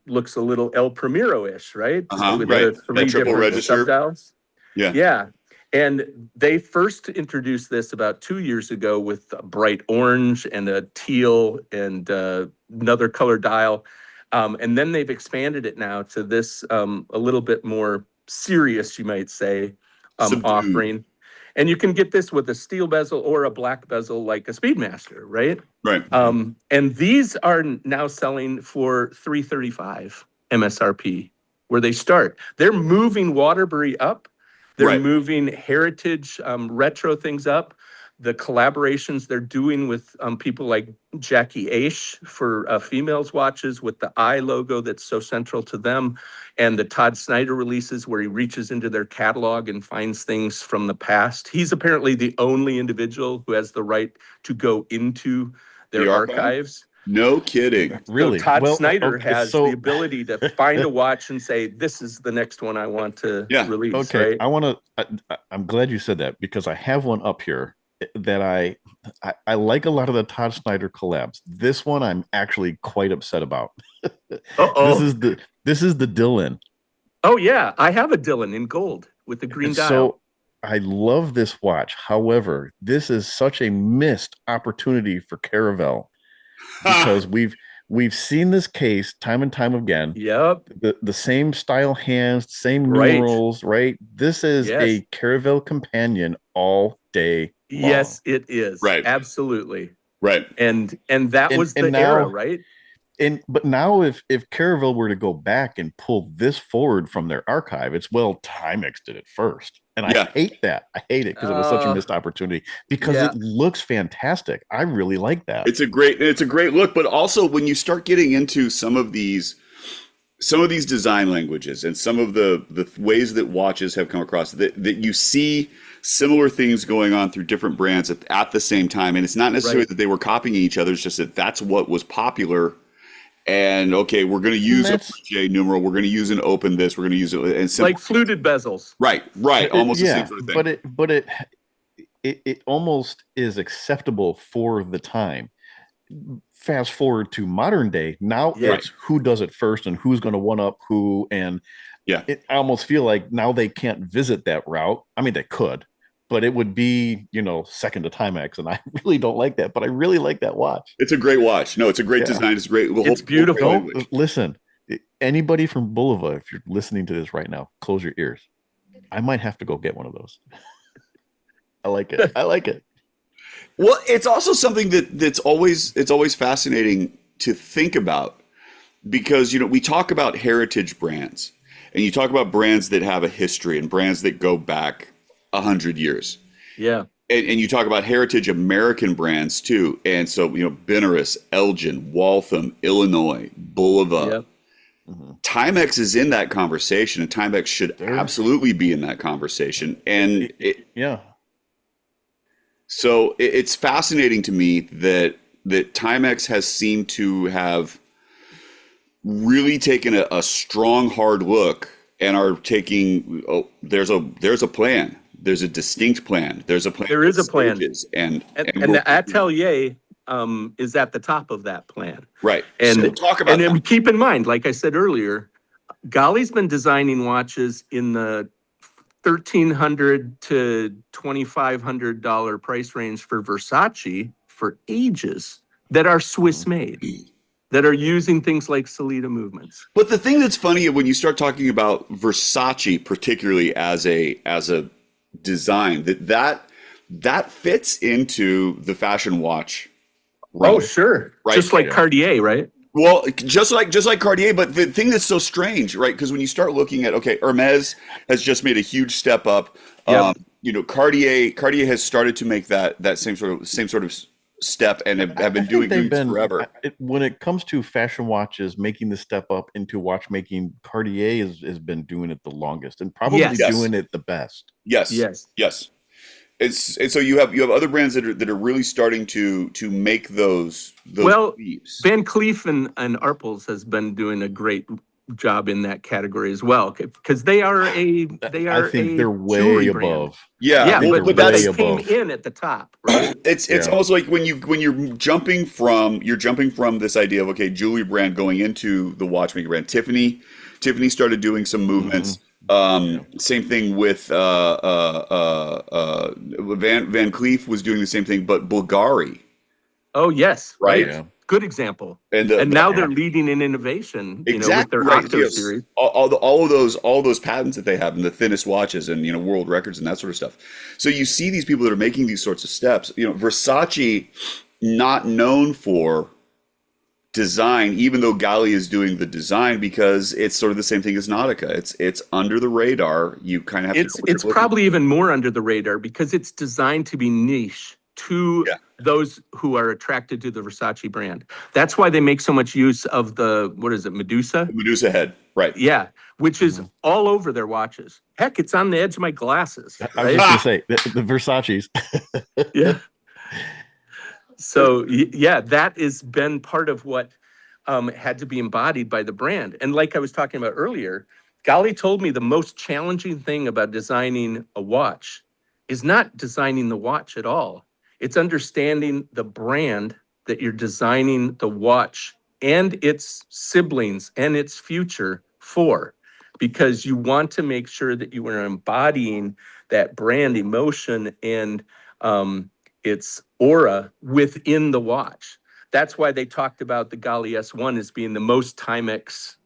looks a little El Primero-ish, right? With right. the three different register. subdials. Yeah. And they first introduced this about 2 years ago with a bright orange and a teal and another color dial. And then they've expanded it now to this a little bit more serious, you might say, offering. And you can get this with a steel bezel or a black bezel like a Speedmaster, right? Right. And these are now selling for $335 MSRP, where they start. They're moving Waterbury up. They're moving heritage retro things up. The collaborations they're doing with people like Jackie Aish for females watches with the eye logo that's so central to them, and the Todd Snyder releases where he reaches into their catalog and finds things from the past. He's apparently the only individual who has the right to go into their archives. No kidding. Really? So Todd Snyder has so the ability to find a watch and say, this is the next one I want to release. Okay, right? I'm glad you said that, because I have one up here that I like a lot of the Todd Snyder collabs. This one I'm actually quite upset about. This is the Dylan. Oh yeah, I have a Dylan in gold with the green dial. So I love this watch. However, this is such a missed opportunity for Caravel, because we've seen this case time and time again. Yep. The same style hands, same numerals, right? This is a Caravel companion all day long. Yes, it is. Right. Absolutely. Right. And that was the era, right? But now if Caravelle were to go back and pull this forward from their archive, it's Timex did it first. And I Yeah. hate that. I hate it because it was such a missed opportunity because Yeah. it looks fantastic. I really like that. It's a great look, but also when you start getting into some of these design languages and some of the ways that watches have come across that you see similar things going on through different brands at the same time, and it's not necessarily Right. that they were copying each other, it's just that that's what was popular. And okay, we're going to use a J numeral, we're going to use an open this, we're going to use it and simple. Like fluted bezels. Right, almost the same sort of thing. But it almost is acceptable for the time. Fast forward to modern day, now Yeah. it's who does it first and who's going to one up who, and Yeah. I almost feel like now they can't visit that route. I mean, they could, but it would be, second to Timex, and I really don't like that. But I really like that watch. It's a great watch. No, it's a great Yeah. design. It's great. It's beautiful. Don't listen. Anybody from Boulevard, if you're listening to this right now, close your ears. I might have to go get one of those. I like it. I like it. Well, it's also something that's always fascinating to think about because we talk about heritage brands and you talk about brands that have a history and brands that go back 100 years. Yeah. And you talk about heritage American brands too. And so, Benares, Elgin, Waltham, Illinois, Boulevard. Yep. Timex is in that conversation, and Timex should absolutely be in that conversation. And so it's fascinating to me that Timex has seemed to have really taken a strong, hard look and are taking. There's a plan. There's a distinct plan. There's a plan. There is a plan, and the Atelier is at the top of that plan. Right. And so talk about and keep in mind, like I said earlier, Galli's been designing watches in the $1,300 to $2,500 price range for Versace for ages that are Swiss made, that are using things like Solita movements. But the thing that's funny when you start talking about Versace, particularly as a design, that fits into the fashion watch. Oh, sure. Right. Just like Cartier, right? Well, just like Cartier, but the thing that's so strange, right? Because when you start looking at, Hermes has just made a huge step up. Yep. Cartier has started to make that same sort of step and have been doing it forever. When it comes to fashion watches, making the step up into watchmaking, Cartier has been doing it the longest and probably doing it the best. Yes. And so you have other brands that are really starting to make those leaps. Van Cleef and Arpels has been doing a great job in that category as well, because they are I think they're way above. Yeah, but that came in at the top, right? It's almost like when you're jumping from this idea of jewelry brand going into the watchmaker brand. Tiffany started doing some movements. Same thing with Van Cleef was doing the same thing, but Bulgari. Oh yes, right. Yeah. Good example. And now they're leading in innovation. Exactly, with their right. Octo series. All of those patents that they have and the thinnest watches and world records and that sort of stuff. So you see these people that are making these sorts of steps. Versace, not known for design, even though Galli is doing the design, because it's sort of the same thing as Nautica. It's under the radar. You kind of have to. It's probably even more under the radar because it's designed to be niche to those who are attracted to the Versace brand. That's why they make so much use of the Medusa? Medusa head, right? Yeah, which is all over their watches. Heck, it's on the edge of my glasses. I was just gonna say the Versace's. Yeah. So that has been part of what had to be embodied by the brand. And like I was talking about earlier, Galli told me the most challenging thing about designing a watch is not designing the watch at all. It's understanding the brand that you're designing the watch and its siblings and its future for, because you want to make sure that you are embodying that brand emotion and its aura within the watch. That's why they talked about the Galli S1 as being the most Timex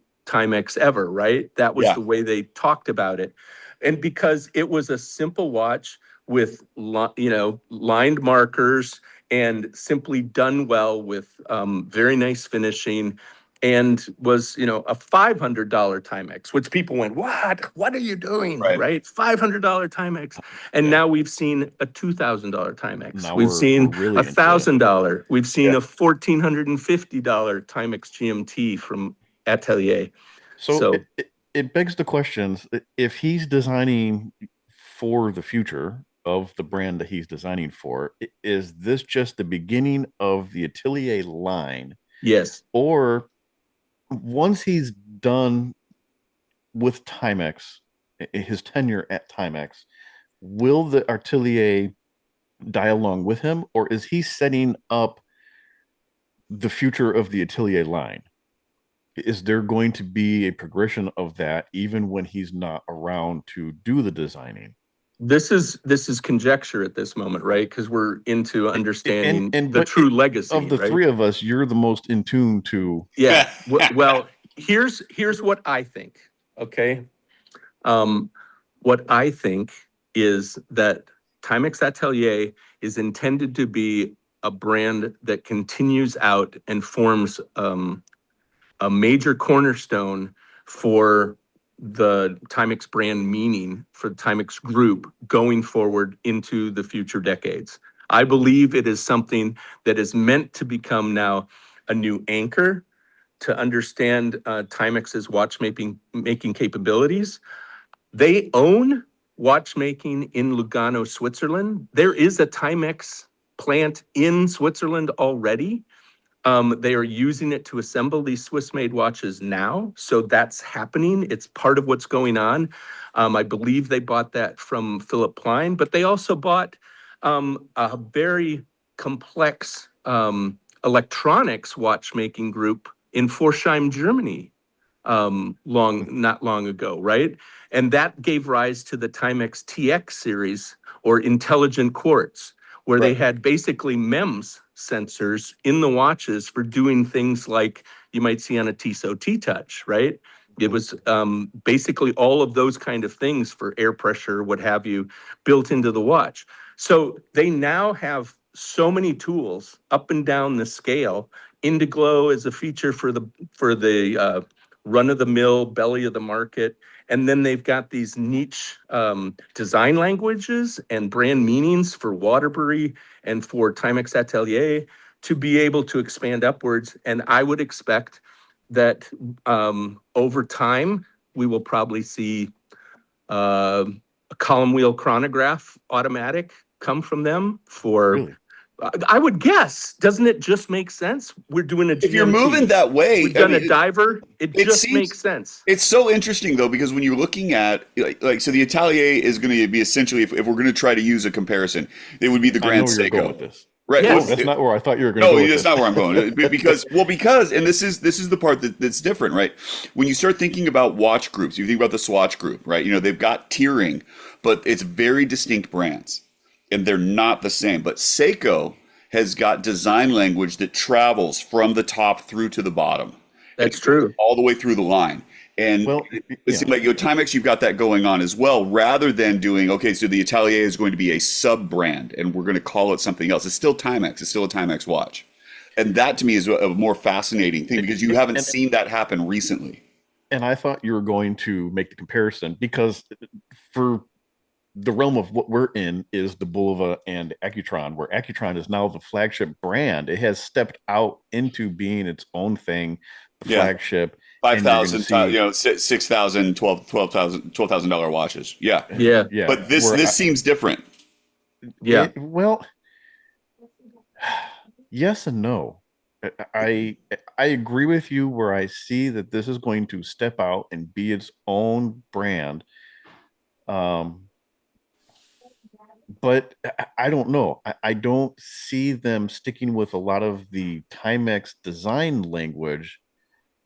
ever, right? That was the way they talked about it. And because it was a simple watch with lined markers and simply done well with very nice finishing and was, a $500 Timex, which people went, what are you doing? Right? $500 Timex. And now we've seen a $2,000 Timex. Now We've we're seen really a into it. $1,000. We've seen a $1,450 Timex GMT from Atelier. So it begs the questions, if he's designing for the future of the brand that he's designing for, is this just the beginning of the Atelier line? Yes. Or once he's done with Timex, his tenure at Timex, will the Atelier die along with him, or is he setting up the future of the Atelier line? Is there going to be a progression of that even when he's not around to do the designing? This is conjecture at this moment, right? Because we're into understanding the but true legacy of the right? three of us. You're the most in tune to. Yeah. Well, here's what I think. Okay. What I think is that Timex Atelier is intended to be a brand that continues out and forms a major cornerstone for the Timex brand meaning, for the Timex group going forward into the future decades. I believe it is something that is meant to become now a new anchor to understand Timex's watchmaking capabilities. They own watchmaking in Lugano, Switzerland. There is a Timex plant in Switzerland already. They are using it to assemble these Swiss-made watches now. So that's happening. It's part of what's going on. I believe they bought that from Philip Plein, but they also bought a very complex electronics watchmaking group in Forsheim, Germany, not long ago, right? And that gave rise to the Timex TX series, or intelligent quartz, where they had basically MEMS sensors in the watches for doing things like you might see on a Tissot T-Touch, right? It was basically all of those kind of things for air pressure, what have you, built into the watch. So they now have so many tools up and down the scale. Indiglo is a feature for the run-of-the-mill, belly of the market. And then they've got these niche design languages and brand meanings for Waterbury and for Timex Atelier to be able to expand upwards. And I would expect that over time, we will probably see a column wheel chronograph automatic come from them for, Really? I would guess, doesn't it just make sense? We're doing a GMT. If you're moving that way, We've done a diver. It just seems, makes sense. It's so interesting though, because when you're looking at so the Atelier is going to be essentially, if we're going to try to use a comparison, it would be the Grand I know you're going with Seiko. this. Right. Yes. Oh, that's not where I thought you were going to No, go with that's this. not where I'm going. because, and this is the part that's different, right? When you start thinking about watch groups, you think about the Swatch Group, right? They've got tiering, but it's very distinct brands, and they're not the same. But Seiko has got design language that travels from the top through to the bottom. That's true. All the way through the line. And Well, it seems like Timex, you've got that going on as well, rather than doing, okay, so the Atelier is going to be a sub-brand and we're going to call it something else. It's still Timex. It's still a Timex watch. And that to me is a more fascinating thing, because you haven't seen that happen recently. And I thought you were going to make the comparison, because for the realm of what we're in is the Bulova and Accutron, where Accutron is now the flagship brand. It has stepped out into being its own thing, the flagship. $5,000, $6,000, $12,000 watches. Yeah. Yeah. But this seems different. Yeah. Well, yes and no. I agree with you where I see that this is going to step out and be its own brand. But I don't know. I don't see them sticking with a lot of the Timex design language.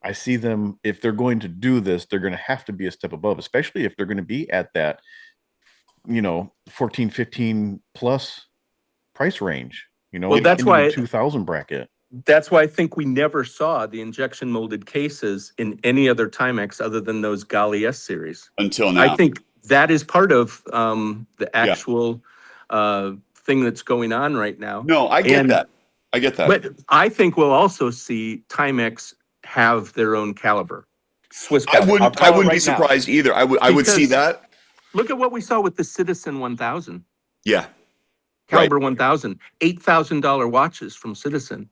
I see them, if they're going to do this, they're going to have to be a step above, especially if they're going to be at that, 14, 15 plus price range, Well, that's into why the 2000 bracket. That's why I think we never saw the injection molded cases in any other Timex other than those Galli S series. Until now. I think that is part of the actual thing that's going on right now. No, I get that. But I think we'll also see Timex have their own caliber. Swiss I caliber. I'll wouldn't. call I it wouldn't be right now. surprised either. I would see Because that. Look at what we saw with the Citizen 1000, Yeah. caliber 1000, $8,000 watches from Citizen.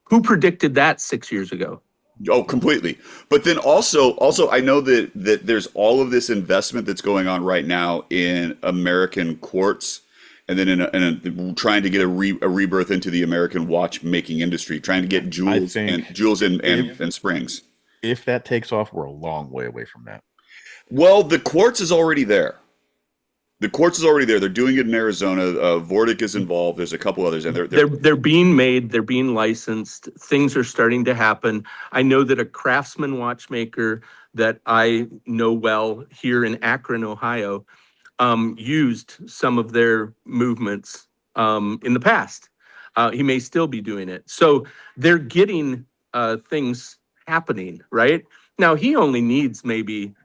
Who predicted that 6 years ago? Oh, completely. But then also, I know that there's all of this investment that's going on right now in American quartz, and then trying to get a rebirth into the American watchmaking industry, trying to get jewels and springs. If that takes off, we're a long way away from that. Well, the quartz is already there. The quartz is already there. They're doing it in Arizona. Vortic is involved. There's a couple others, and They're being made. They're being licensed. Things are starting to happen. I know that a Craftsman watchmaker that I know well here in Akron, Ohio, used some of their movements in the past. He may still be doing it. So they're getting things happening, right? Now, he only needs maybe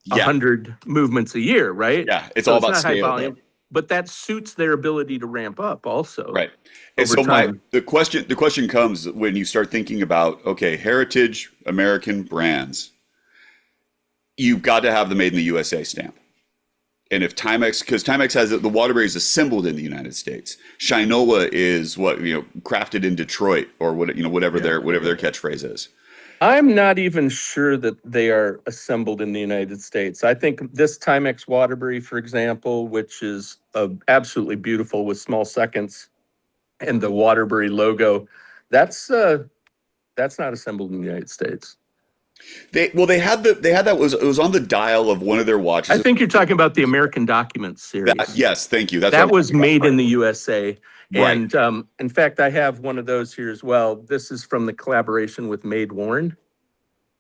100 movements a year, right? Yeah, it's So all about not high scale, volume, but that suits their ability to ramp up also. right? And over so time. the question comes when you start thinking about, okay, heritage American brands, you've got to have the made in the USA stamp. And if Timex, because Timex has the Waterbury is assembled in the United States, Shinola is crafted in Detroit, or whatever their catchphrase is. I'm not even sure that they are assembled in the United States. I think this Timex Waterbury, for example, which is absolutely beautiful with small seconds and the Waterbury logo, that's not assembled in the United States. They had that it was on the dial of one of their watches. I think you're talking about the American Documents series. Yes, thank you. That's that what was made in the USA. Right. And in fact, I have one of those here as well. This is from the collaboration with Made Warren.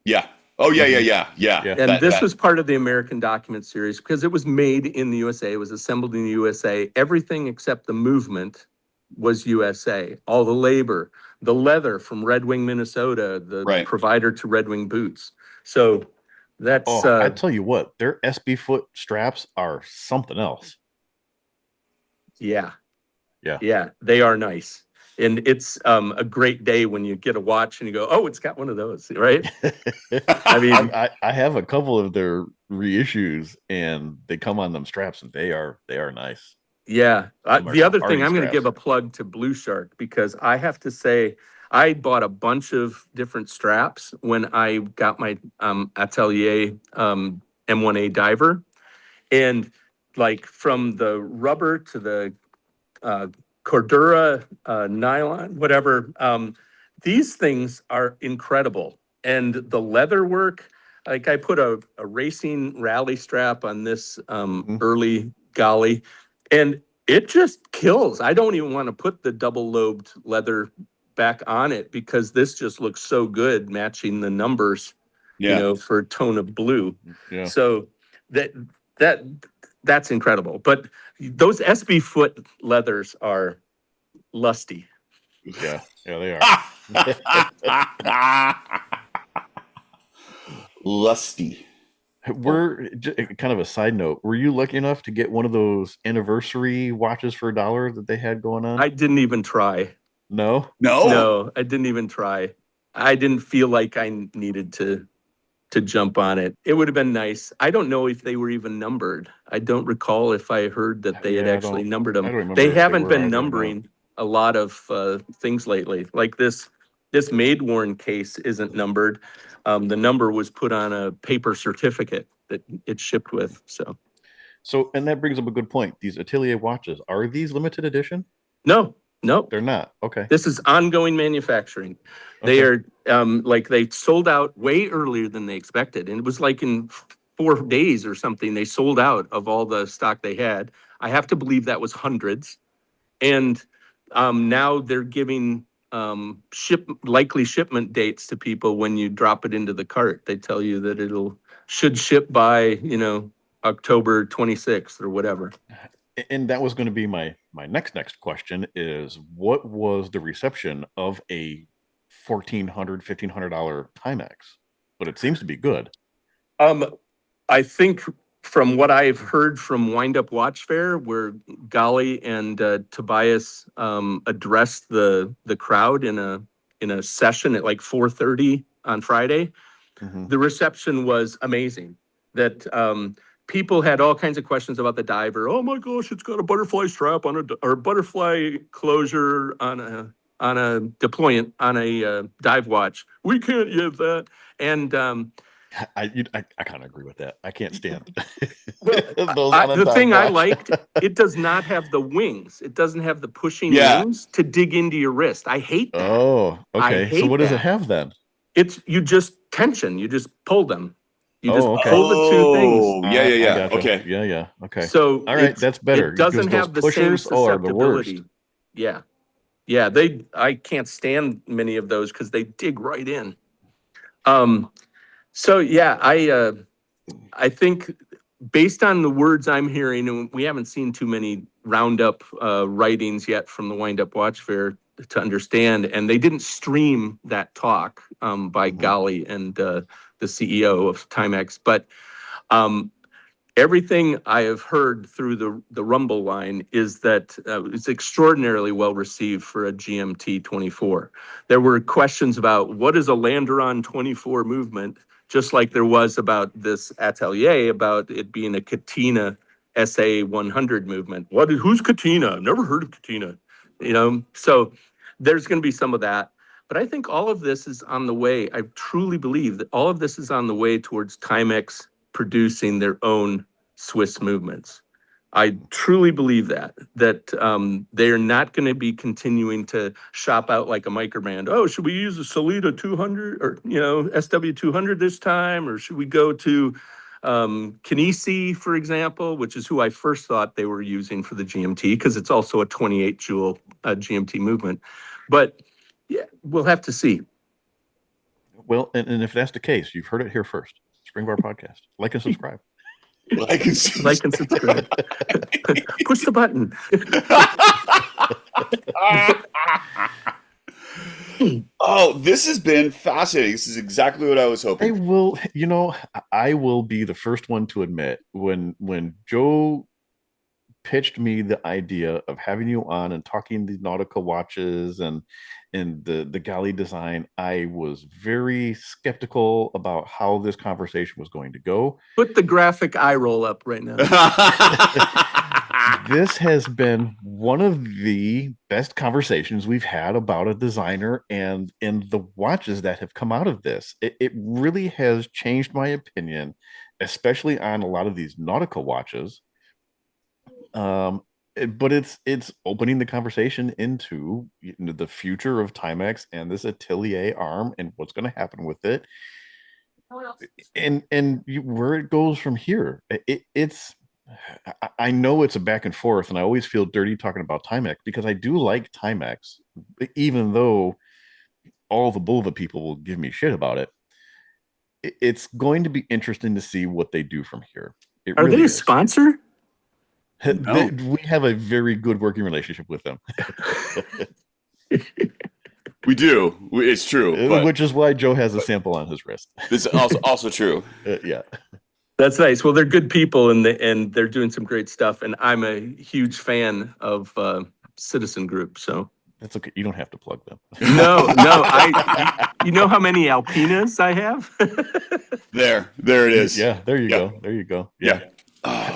Yeah. Oh, yeah. And this was part of the American Document series because it was made in the USA. It was assembled in the USA. Everything except the movement was USA. All the labor, the leather from Red Wing, Minnesota, the provider to Red Wing boots. So that's... I tell you what, their SB foot straps are something else. Yeah. Yeah. Yeah, they are nice. And it's a great day when you get a watch and you go, oh, it's got one of those, right? I mean, I have a couple of their reissues and they come on them straps and they are nice. Yeah. The other thing, I'm going to straps. give a plug to Blue Shark because I have to say, I bought a bunch of different straps when I got my Atelier M1A diver. And like from the rubber to the Cordura, nylon, whatever. These things are incredible. And the leather work, like I put a racing rally strap on this early Galli, and it just kills. I don't even want to put the double-lobed leather back on it because this just looks so good matching the numbers, for a tone of blue. Yeah. So that's incredible. But those SB foot leathers are lusty. Yeah, they are. Lusty. We're kind of a side note. Were you lucky enough to get one of those anniversary watches for $1 that they had going on? I didn't even try. No, I didn't even try. I didn't feel like I needed to jump on it. It would have been nice. I don't know if they were even numbered. I don't recall if I heard that they had actually numbered them. I don't remember They if they haven't were been either, no. numbering a lot of things lately. Like this Made Warren case isn't numbered. The number was put on a paper certificate that it shipped with. So, and that brings up a good point. These Atelier watches, are these limited edition? No, They're not. Okay. this is ongoing manufacturing. They are like they sold out way earlier than they expected. And it was like in 4 days or something, they sold out of all the stock they had. I have to believe that was hundreds. And now they're giving likely shipment dates to people when you drop it into the cart. They tell you that should ship by, October 26th or whatever. And that was going to be my next question is what was the reception of a $1,400, $1,500 Timex? But it seems to be good. I think from what I've heard from Wind Up Watch Fair, where Galli and Tobias addressed the crowd in a session at like 4:30 on Friday, Mhm. the reception was amazing. That people had all kinds of questions about the diver. Oh my gosh, it's got a butterfly strap on or butterfly closure on a deployant on a dive watch. We can't use that. And I kind of agree with that. I can't stand well, those on a the dive thing I watch. liked, it does not have the wings. It doesn't have the pushing Yeah. wings to dig into your wrist. I hate that. Oh, I okay. So hate what does it that. have then? It's you just tension. You just pull them. You just Oh, okay. pull the two things. Oh, yeah, I yeah. gotcha. Okay. Yeah. Okay. So All right, that's better. it doesn't Because those have the same pushers are the worst. susceptibility. Yeah. I can't stand many of those because they dig right in. So yeah, I think based on the words I'm hearing, and we haven't seen too many roundup writings yet from the Wind Up Watch Fair to understand, and they didn't stream that talk by Mhm. Galli and the CEO of Timex, but everything I have heard through the Rumble line is that it's extraordinarily well received for a GMT 24. There were questions about what is a Landeron 24 movement, just like there was about this Atelier, about it being a Katina SA 100 movement. Who's Katina? I've never heard of Katina. So there's going to be some of that. But I think all of this is on the way. I truly believe that all of this is on the way towards Timex producing their own Swiss movements. I truly believe that they're not going to be continuing to shop out like a microbrand. Oh, should we use a Solita 200 or SW 200 this time, or should we go to Kinesi, for example, which is who I first thought they were using for the GMT because it's also a 28 joule GMT movement. But yeah, we'll have to see. Well, and if that's the case, you've heard it here first. Spring Bar Podcast. Like and subscribe. Like and subscribe. Like and subscribe. Push the button. Oh, this has been fascinating. This is exactly what I was hoping. I will be the first one to admit when Joe pitched me the idea of having you on and talking the Nautica watches and the Galli design, I was very skeptical about how this conversation was going to go. Put the graphic eye roll up right now. This has been one of the best conversations we've had about a designer and the watches that have come out of this. It really has changed my opinion, especially on a lot of these Nautica watches. But it's opening the conversation into the future of Timex and this Atelier arm and what's going to happen with it, and where it goes from here. I know it's a back and forth, and I always feel dirty talking about Timex because I do like Timex, even though all the Bulva people will give me shit about it. It's going to be interesting to see what they do from here. Are they a sponsor? No. We have a very good working relationship with them. We do. It's true. But Which is why Joe has a sample on his wrist. this is also true. Yeah. That's nice. Well, they're good people and they're doing some great stuff. And I'm a huge fan of Citizen Group. So That's okay. You don't have to plug them. no, you know how many Alpinas I have? There it is. Yeah, there you Yeah. go. There you go. Yeah.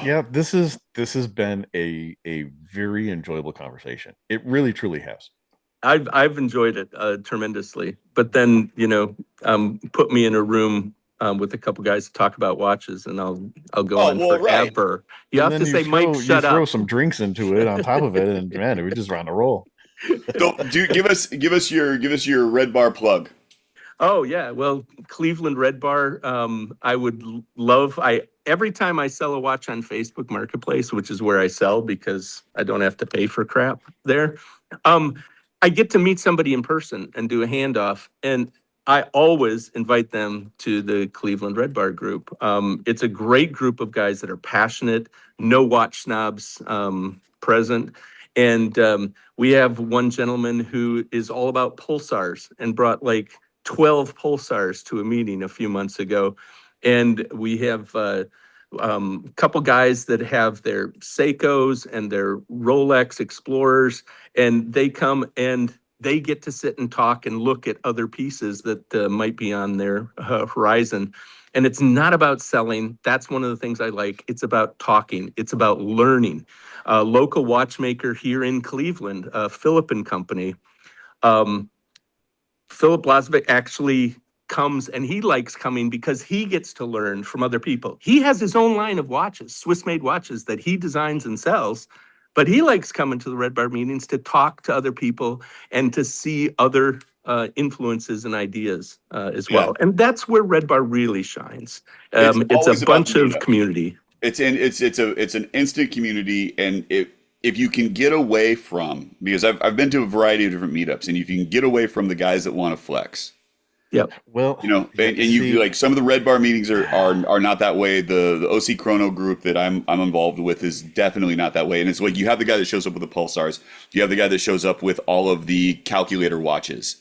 Yeah, this has been a very enjoyable conversation. It really truly has. I've enjoyed it tremendously. But then, put me in a room with a couple guys to talk about watches, and I'll go on forever. Right. You And have to then say, Mike, shut you throw up. some drinks into it on top of it, and man, we're just on a roll. So, give us your Red Bar plug. Oh yeah, well, Cleveland Red Bar. I would love. Every time I sell a watch on Facebook Marketplace, which is where I sell because I don't have to pay for crap there. I get to meet somebody in person and do a handoff, and I always invite them to the Cleveland Red Bar group. It's a great group of guys that are passionate, no watch snobs present. And we have one gentleman who is all about pulsars and brought like 12 pulsars to a meeting a few months ago. And we have a couple guys that have their Seikos and their Rolex Explorers, and they come and they get to sit and talk and look at other pieces that might be on their horizon. And it's not about selling. That's one of the things I like. It's about talking. It's about learning. Local watchmaker here in Cleveland, Philip and Company. Philip Lazovic actually comes, and he likes coming because he gets to learn from other people. He has his own line of watches, Swiss-made watches that he designs and sells, but he likes coming to the Red Bar meetings to talk to other people and to see other influences and ideas as well. And that's where Red Bar really shines. It's always a about bunch the of meetup. community. It's an instant community, and if you can get away from, because I've been to a variety of different meetups, and if you can get away from the guys that want to flex. Yep. Well, and you like some of the Red Bar meetings are not that way. The OC Chrono group that I'm involved with is definitely not that way. And it's like you have the guy that shows up with the Pulsars, you have the guy that shows up with all of the calculator watches,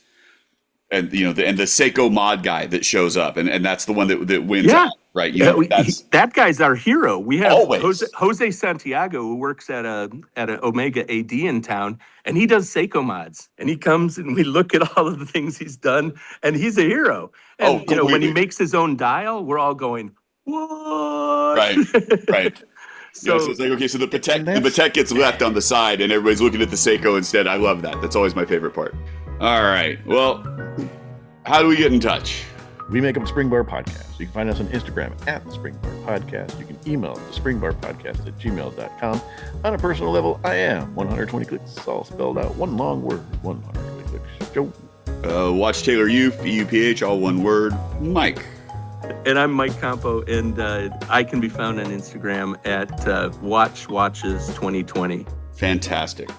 and the Seiko mod guy that shows up, and that's the one that wins out, right? That guy's our hero. We have Always. Jose Santiago, who works at an Omega AD in town, and he does Seiko mods. And he comes and we look at all of the things he's done, and he's a hero. And when he completely. makes his own dial, we're all going, what? Right. So it's like, okay, so the Patek gets left on the side, and everybody's looking at the Seiko instead. I love that. That's always my favorite part. All right. Well, how do we get in touch? We make up the Spring Bar Podcast. You can find us on Instagram at the Spring Bar Podcast. You can email us to springbarpodcast@gmail.com. On a personal level, I am 120 clicks, all spelled out, one long word, 120 clicks. Joe. Watch Taylor Youth, EUPH, all one word. Mike. And I'm Mike Compeau, and I can be found on Instagram at WatchWatches2020. Fantastic.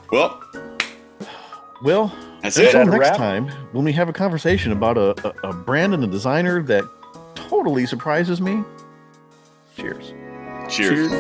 Well, that's it. Until next time, when we have a conversation about a brand and a designer that totally surprises me. Cheers. Cheers.